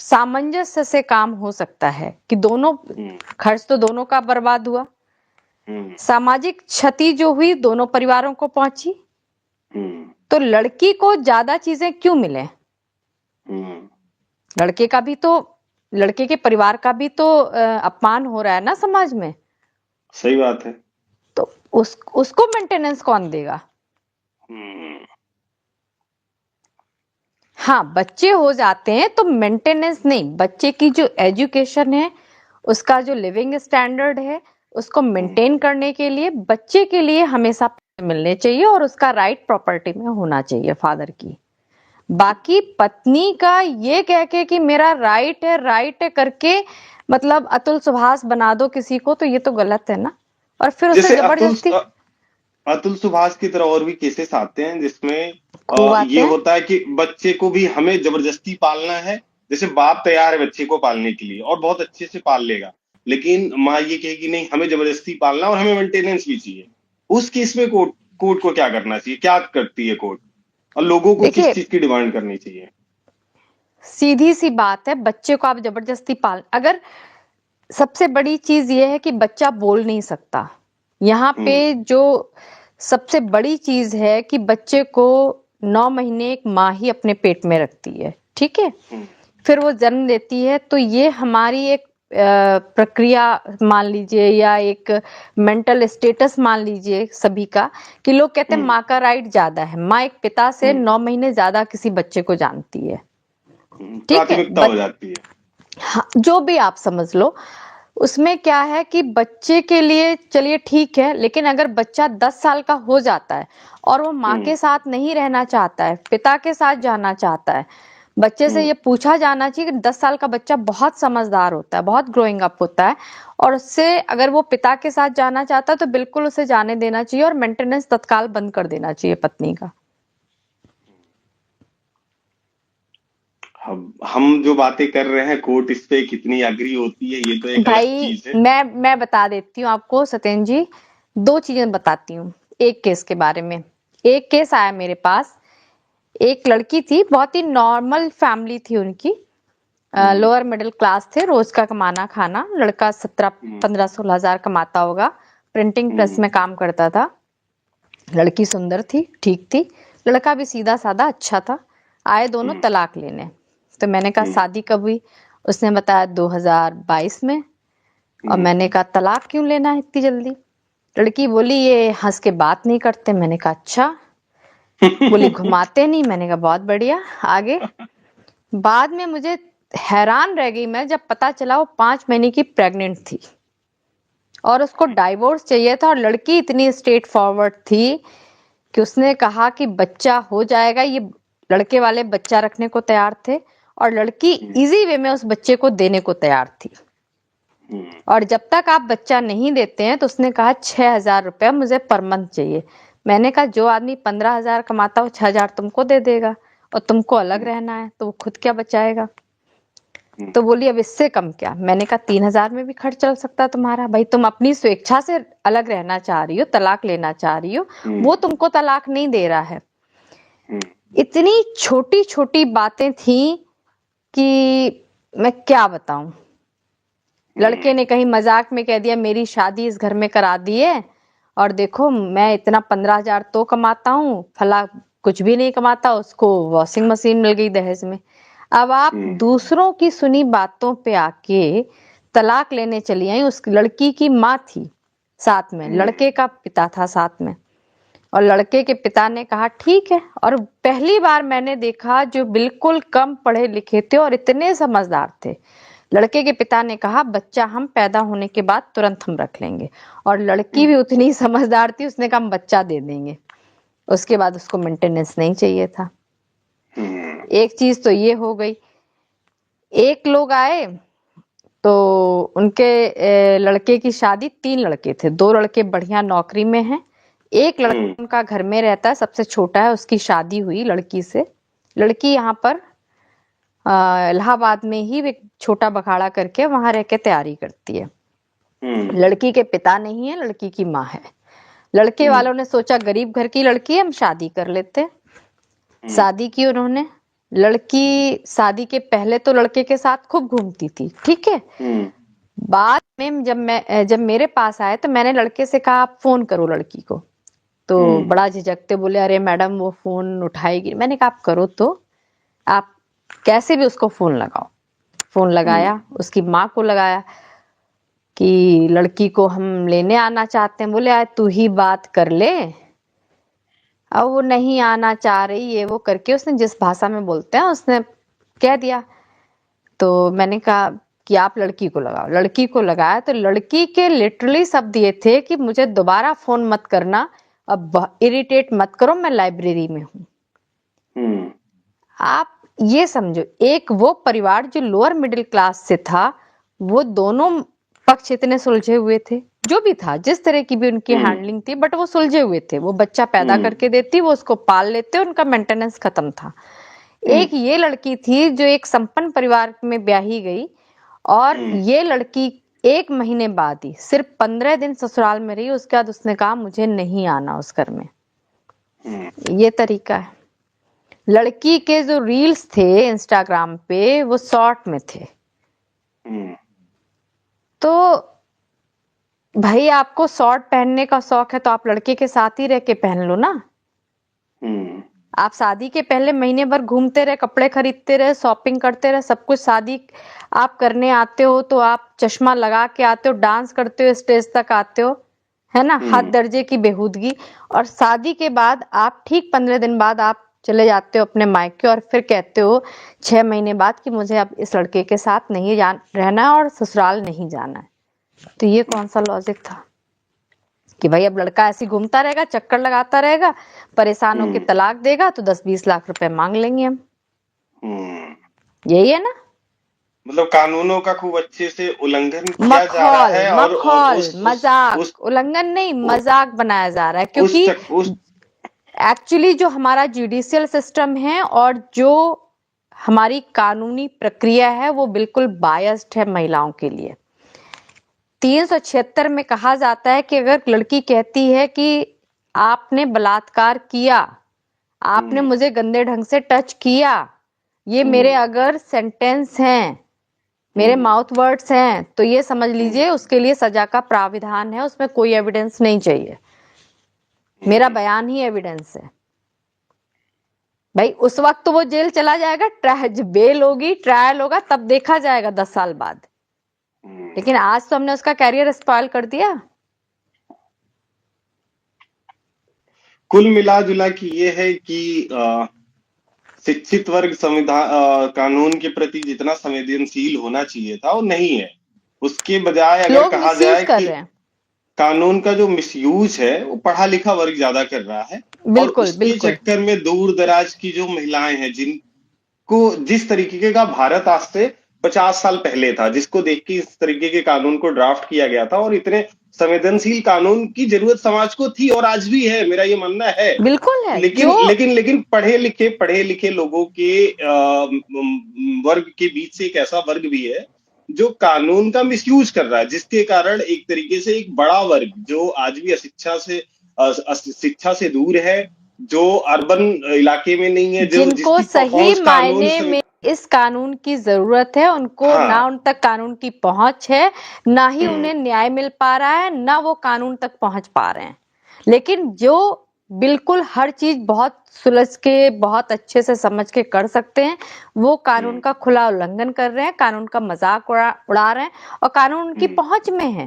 सामंजस्य से काम हो सकता है कि दोनों, हम्म खर्च तो दोनों का बर्बाद हुआ, हम्म सामाजिक क्षति जो हुई दोनों परिवारों को पहुंची, हम्म तो लड़की को ज्यादा चीजें क्यों मिले? हम्म लड़के का भी तो, लड़के के परिवार का भी तो अपमान हो रहा है ना समाज में। सही बात है। तो उसको मेंटेनेंस कौन देगा? हम्म हाँ, बच्चे हो जाते हैं तो मेंटेनेंस नहीं, बच्चे की जो एजुकेशन है, उसका जो लिविंग स्टैंडर्ड है, उसको मेंटेन करने के लिए बच्चे के लिए हमेशा पैसे मिलने चाहिए, और उसका राइट प्रॉपर्टी में होना चाहिए फादर की। बाकी पत्नी का ये कह के कि मेरा राइट है करके, मतलब अतुल सुभाष बना दो किसी को, तो ये तो गलत है ना। और फिर उसे जैसे जबरदस्ती अतुल सुभाष की तरह और भी केसेस आते हैं जिसमें खूब ये आते हैं। होता है कि बच्चे को भी हमें जबरदस्ती पालना है। जैसे बाप तैयार है बच्चे को पालने के लिए और बहुत अच्छे से पाल लेगा, लेकिन माँ ये कहेगी नहीं हमें जबरदस्ती पालना और हमें मेंटेनेंस भी चाहिए। उस केस में कोर्ट कोर्ट को क्या करना चाहिए, क्या करती है कोर्ट, और लोगों को किस देखिए, चीज की डिमांड करनी चाहिए? सीधी सी बात है, बच्चे को आप जबरदस्ती पाल, अगर सबसे बड़ी चीज ये है कि बच्चा बोल नहीं सकता। यहाँ पे हम्म जो सबसे बड़ी चीज है कि बच्चे को 9 महीने एक माँ ही अपने पेट में रखती है, ठीक है, हम्म फिर वो जन्म देती है, तो ये हमारी एक प्रक्रिया मान लीजिए या एक मेंटल स्टेटस मान लीजिए सभी का, कि लोग कहते हैं माँ का राइट ज्यादा है, माँ एक पिता से 9 महीने ज्यादा किसी बच्चे को जानती है। ठीक है, प्राथमिकता हो जाती है। हाँ, जो भी आप समझ लो। उसमें क्या है कि बच्चे के लिए चलिए ठीक है, लेकिन अगर बच्चा 10 साल का हो जाता है और वो माँ के साथ नहीं रहना चाहता है, पिता के साथ जाना चाहता है, बच्चे से ये पूछा जाना चाहिए कि 10 साल का बच्चा बहुत समझदार होता है, बहुत ग्रोइंग अप होता है, और उससे अगर वो पिता के साथ जाना चाहता है तो बिल्कुल उसे जाने देना चाहिए और मेंटेनेंस तत्काल बंद कर देना चाहिए पत्नी का। हम जो बातें कर रहे हैं, कोर्ट इस पे कितनी एग्री होती है, ये तो एक अलग भाई चीज है। मैं बता देती हूँ आपको सत्येंद्र जी, 2 चीजें बताती हूँ एक केस के बारे में। एक केस आया मेरे पास, एक लड़की थी, बहुत ही नॉर्मल फैमिली थी उनकी, लोअर मिडिल क्लास थे, रोज का कमाना खाना, लड़का 17 15 16 हजार कमाता होगा, प्रिंटिंग प्रेस में काम करता था, लड़की सुंदर थी, ठीक थी, लड़का भी सीधा साधा अच्छा था, आए दोनों तलाक लेने। तो मैंने कहा शादी कब हुई? उसने बताया 2022 में। और मैंने कहा तलाक क्यों लेना है इतनी जल्दी? लड़की बोली ये हंस के बात नहीं करते। मैंने कहा अच्छा। बोली घुमाते नहीं। मैंने कहा बहुत बढ़िया, आगे। बाद में मुझे हैरान रह गई मैं जब पता चला वो 5 महीने की प्रेग्नेंट थी और उसको डाइवोर्स चाहिए था, और लड़की इतनी स्ट्रेट फॉरवर्ड थी कि उसने कहा कि बच्चा हो जाएगा, ये लड़के वाले बच्चा रखने को तैयार थे और लड़की इजी वे में उस बच्चे को देने को तैयार थी। और जब तक आप बच्चा नहीं देते हैं तो उसने कहा 6,000 रुपया मुझे पर मंथ चाहिए। मैंने कहा जो आदमी 15,000 कमाता हो 6,000 तुमको दे देगा और तुमको अलग रहना है तो वो खुद क्या बचाएगा? तो बोली अब इससे कम क्या? मैंने कहा 3,000 में भी खर्च चल सकता है तुम्हारा। भाई तुम अपनी स्वेच्छा से अलग रहना चाह रही हो, तलाक लेना चाह रही हो, वो तुमको तलाक नहीं दे रहा है। इतनी छोटी छोटी बातें थी कि मैं क्या बताऊं। लड़के ने कहीं मजाक में कह दिया मेरी शादी इस घर में करा दी है और देखो मैं इतना 15,000 तो कमाता हूँ, फला कुछ भी नहीं कमाता, उसको वॉशिंग मशीन मिल गई दहेज में। अब आप दूसरों की सुनी बातों पे आके तलाक लेने चली आई। उस लड़की की माँ थी साथ में, लड़के का पिता था साथ में, और लड़के के पिता ने कहा ठीक है। और पहली बार मैंने देखा जो बिल्कुल कम पढ़े लिखे थे और इतने समझदार थे। लड़के के पिता ने कहा बच्चा हम पैदा होने के बाद तुरंत हम रख लेंगे, और लड़की भी उतनी समझदार थी, उसने कहा हम बच्चा दे देंगे, उसके बाद उसको मेंटेनेंस नहीं चाहिए था। एक चीज तो ये हो गई। एक लोग आए तो उनके लड़के की शादी, 3 लड़के थे, 2 लड़के बढ़िया नौकरी में हैं, एक लड़का उनका घर में रहता है, सबसे छोटा है, उसकी शादी हुई लड़की से। लड़की यहाँ पर इलाहाबाद में ही एक छोटा बखाड़ा करके वहां रह के तैयारी करती है। लड़की के पिता नहीं है, लड़की की माँ है। लड़के वालों ने सोचा गरीब घर की लड़की है, हम शादी कर लेते। शादी की उन्होंने। लड़की शादी के पहले तो लड़के के साथ खूब घूमती थी, ठीक है। बाद में जब मेरे पास आए तो मैंने लड़के से कहा आप फोन करो लड़की को, तो बड़ा झिझकते बोले अरे मैडम वो फोन उठाएगी। मैंने कहा आप करो, तो आप कैसे भी उसको फोन लगाओ। फोन लगाया, उसकी माँ को लगाया कि लड़की को हम लेने आना चाहते हैं। बोले आज तू ही बात कर ले, अब वो नहीं आना चाह रही, ये वो करके उसने जिस भाषा में बोलते हैं उसने कह दिया। तो मैंने कहा कि आप लड़की को लगाओ। लड़की को लगाया तो लड़की के लिटरली शब्द ये थे कि मुझे दोबारा फोन मत करना, अब इरिटेट मत करो, मैं लाइब्रेरी में हूँ। आप ये समझो, एक वो परिवार जो लोअर मिडिल क्लास से था, वो दोनों पक्ष इतने सुलझे हुए थे, जो भी था जिस तरह की भी उनकी हैंडलिंग थी, बट वो सुलझे हुए थे। वो बच्चा पैदा करके देती, वो उसको पाल लेते, उनका मेंटेनेंस खत्म था। एक ये लड़की थी जो एक संपन्न परिवार में ब्याही गई, और ये लड़की 1 महीने बाद ही, सिर्फ 15 दिन ससुराल में रही, उसके बाद उसने कहा मुझे नहीं आना उस घर में। ये तरीका है। लड़की के जो रील्स थे इंस्टाग्राम पे वो शॉर्ट में थे। तो भाई आपको शॉर्ट पहनने का शौक है तो आप लड़के के साथ ही रह के पहन लो ना। आप शादी के पहले महीने भर घूमते रहे, कपड़े खरीदते रहे, शॉपिंग करते रहे, सब कुछ शादी आप करने आते हो तो आप चश्मा लगा के आते हो, डांस करते हो, स्टेज तक आते हो, है ना, हद दर्जे की बेहूदगी। और शादी के बाद आप ठीक 15 दिन बाद आप चले जाते हो अपने मायके और फिर कहते हो 6 महीने बाद कि मुझे अब इस लड़के के साथ नहीं रहना है और ससुराल नहीं जाना है। तो ये कौन सा लॉजिक था कि भाई अब लड़का ऐसे घूमता रहेगा, चक्कर लगाता रहेगा, परेशान होकर तलाक देगा तो 10-20 लाख रुपए मांग लेंगे हम। यही है ना। मतलब कानूनों का खूब अच्छे से उल्लंघन किया जा रहा मखौल है और मखौल मजाक, उस उल्लंघन नहीं, मजाक बनाया जा रहा है, उस क्योंकि चक, उस एक्चुअली जो हमारा जुडिशियल सिस्टम है और जो हमारी कानूनी प्रक्रिया है वो बिल्कुल बायस्ड है महिलाओं के लिए। 376 में कहा जाता है कि अगर लड़की कहती है कि आपने बलात्कार किया, आपने मुझे गंदे ढंग से टच किया, ये मेरे अगर सेंटेंस हैं, मेरे माउथ वर्ड्स हैं, तो ये समझ लीजिए उसके लिए सजा का प्राविधान है, उसमें कोई एविडेंस नहीं चाहिए, मेरा बयान ही एविडेंस है। भाई उस वक्त तो वो जेल चला जाएगा, जब बेल होगी, ट्रायल होगा, तब देखा जाएगा 10 साल बाद। लेकिन आज तो हमने उसका कैरियर स्पॉइल कर दिया। कुल मिला जुला के ये है कि शिक्षित वर्ग संविधान कानून के प्रति जितना संवेदनशील होना चाहिए था वो नहीं है। उसके बजाय अगर लोग कहा मिसयूज जाए कर कि रहे हैं। कानून का जो मिसयूज है वो पढ़ा लिखा वर्ग ज्यादा कर रहा है, और बिल्कुल उसके बिल्कुल। चक्कर में दूर दराज की जो महिलाएं हैं, जिनको जिस तरीके का भारत आज से 50 साल पहले था, जिसको देख के इस तरीके के कानून को ड्राफ्ट किया गया था, और इतने संवेदनशील कानून की जरूरत समाज को थी और आज भी है, मेरा ये मानना है। बिल्कुल है लेकिन जो लेकिन लेकिन पढ़े लिखे लोगों के वर्ग के बीच से एक ऐसा वर्ग भी है जो कानून का मिसयूज कर रहा है, जिसके कारण एक तरीके से एक बड़ा वर्ग जो आज भी शिक्षा से दूर है, जो अर्बन इलाके में नहीं है, जो जिनको जिसकी सही पहुंच कानून मायने से। में इस कानून की जरूरत है, उनको ना हाँ। उन तक कानून की पहुंच है, ना ही उन्हें न्याय मिल पा रहा है, ना वो कानून तक पहुंच पा रहे हैं। लेकिन जो बिल्कुल हर चीज बहुत सुलझ के, बहुत अच्छे से समझ के कर सकते हैं, वो कानून का खुला उल्लंघन कर रहे हैं, कानून का मजाक उड़ा रहे हैं, और कानून उनकी पहुंच में है।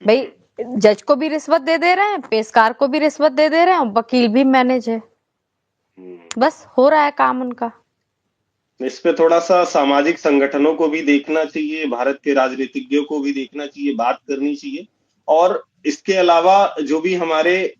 भाई जज को भी रिश्वत दे रहे हैं, पेशकार को भी रिश्वत दे रहे हैं, वकील भी मैनेज है, बस हो रहा है काम उनका। इस पे थोड़ा सा सामाजिक संगठनों को भी देखना चाहिए, भारत के राजनीतिज्ञों को भी देखना चाहिए, बात करनी चाहिए। और इसके अलावा जो भी हमारे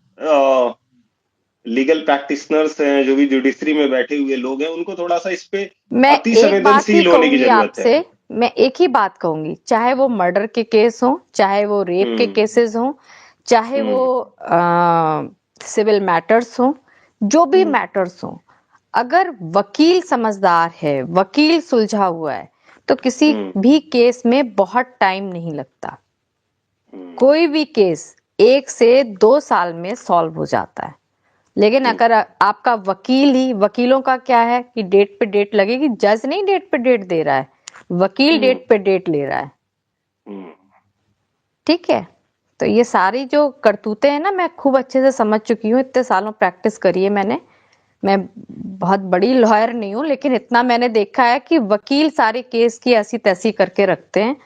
लीगल प्रैक्टिशनर्स हैं, जो भी जुडिशरी में बैठे हुए लोग हैं, उनको थोड़ा सा इस पे मैं अति एक बात ही संवेदनशील होने की कहूंगी जरूरत है। आपसे, मैं एक ही बात कहूंगी, चाहे वो मर्डर के केस हो, चाहे वो रेप के केसेस हो, चाहे वो सिविल मैटर्स हो, जो भी मैटर्स हो, अगर वकील समझदार है, वकील सुलझा हुआ है, तो किसी भी केस में बहुत टाइम नहीं लगता। कोई भी केस 1 से 2 साल में सॉल्व हो जाता है। लेकिन अगर आपका वकील ही, वकीलों का क्या है कि डेट पे डेट लगेगी, जज नहीं डेट पे डेट दे रहा है, वकील डेट पे डेट ले रहा है। ठीक है, तो ये सारी जो करतूतें हैं ना, मैं खूब अच्छे से समझ चुकी हूँ, इतने सालों प्रैक्टिस करी है मैंने। मैं बहुत बड़ी लॉयर नहीं हूँ, लेकिन इतना मैंने देखा है कि वकील सारे केस की ऐसी तैसी करके रखते हैं,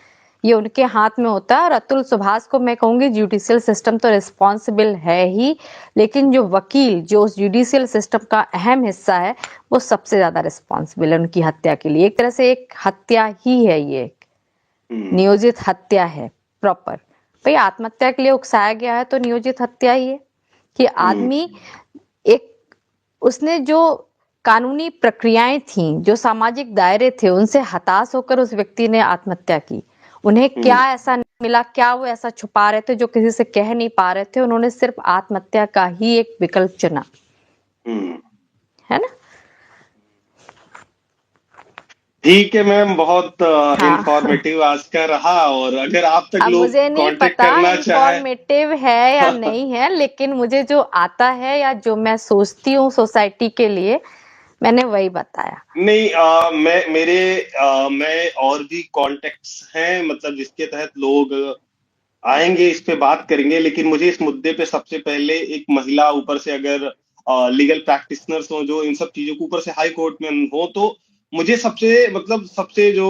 ये उनके हाथ में होता है। और अतुल सुभाष को मैं कहूंगी जुडिशियल सिस्टम तो रिस्पॉन्सिबल है ही, लेकिन जो वकील, जो उस जुडिशियल सिस्टम का अहम हिस्सा है, वो सबसे ज्यादा रिस्पॉन्सिबल है उनकी हत्या के लिए। एक तरह से एक हत्या ही है, ये एक नियोजित हत्या है प्रॉपर। भाई आत्महत्या के लिए उकसाया गया है तो नियोजित हत्या ही है कि आदमी एक, उसने जो कानूनी प्रक्रियाएं थी, जो सामाजिक दायरे थे, उनसे हताश होकर उस व्यक्ति ने आत्महत्या की। उन्हें क्या ऐसा मिला, क्या वो ऐसा छुपा रहे थे जो किसी से कह नहीं पा रहे थे, उन्होंने सिर्फ आत्महत्या का ही एक विकल्प चुना, है ना। ठीक है मैम, बहुत हाँ। इंफॉर्मेटिव आज का रहा, और अगर आप तक अब लोग मुझे नहीं कांटेक्ट पता करना चाहे। इंफॉर्मेटिव है या नहीं है, लेकिन मुझे जो आता है या जो मैं सोचती हूँ सोसाइटी के लिए, मैंने वही बताया। नहीं, मैं और भी कॉन्टेक्ट्स हैं, मतलब जिसके तहत लोग आएंगे, इस पे बात करेंगे, लेकिन मुझे इस मुद्दे पे सबसे पहले एक महिला ऊपर से अगर लीगल प्रैक्टिशनर्स हो जो इन सब चीजों के ऊपर से हाई कोर्ट में हो, तो मुझे सबसे मतलब सबसे जो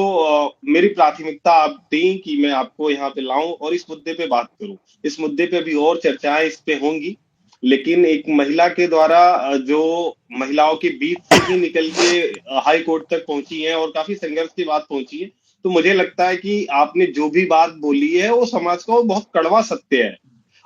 मेरी प्राथमिकता आप दें कि मैं आपको यहाँ पे लाऊं और इस मुद्दे पे बात करूं। इस मुद्दे पे भी और चर्चाएं इस पे होंगी, लेकिन एक महिला के द्वारा जो महिलाओं के बीच से ही निकल के हाई कोर्ट तक पहुंची है और काफी संघर्ष की बात पहुंची है, तो मुझे लगता है कि आपने जो भी बात बोली है वो समाज का वो बहुत कड़वा सत्य है।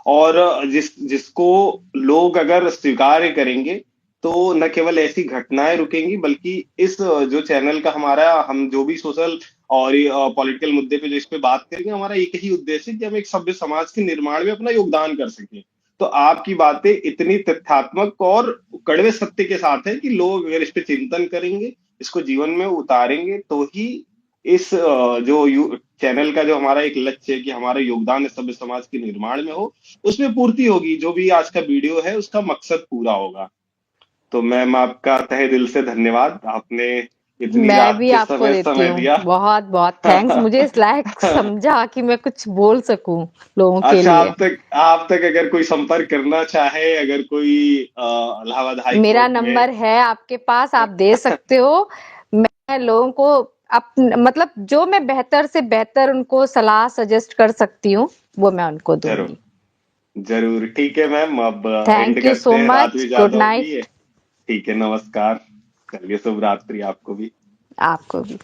और जिसको लोग अगर स्वीकार करेंगे तो न केवल ऐसी घटनाएं रुकेंगी, बल्कि इस जो चैनल का हमारा, हम जो भी सोशल और पॉलिटिकल मुद्दे पे जो इस पे बात करेंगे, हमारा एक ही उद्देश्य है कि हम एक सभ्य समाज के निर्माण में अपना योगदान कर सकें। तो आपकी बातें इतनी तथ्यात्मक और कड़वे सत्य के साथ है कि लोग अगर इस पे चिंतन करेंगे, इसको जीवन में उतारेंगे, तो ही इस जो चैनल का जो हमारा एक लक्ष्य है कि हमारा योगदान इस सभ्य समाज के निर्माण में हो, उसमें पूर्ति होगी। जो भी आज का वीडियो है उसका मकसद पूरा होगा। तो मैम आपका तहे दिल से धन्यवाद, आपने इतनी मैं रात भी के आपको समय देती समय हूँ दिया। बहुत बहुत थैंक्स, मुझे इस लायक समझा कि मैं कुछ बोल सकूं लोगों के अच्छा, लिए। आप तक अगर कोई संपर्क करना चाहे, अगर कोई इलाहाबाद हाई मेरा कोर्ट में नंबर है आपके पास, आप दे सकते हो। मैं लोगों को मतलब जो मैं बेहतर से बेहतर उनको सलाह सजेस्ट कर सकती हूँ वो मैं उनको जरूर दूंगी। जरूर, ठीक है मैम, अब एंड थैंक यू करते सो हैं, रात मच, भी गुड ज्यादा होगी नाइट। है। ठीक है, नमस्कार, चलिए, शुभ रात्रि आपको भी। आपको भी।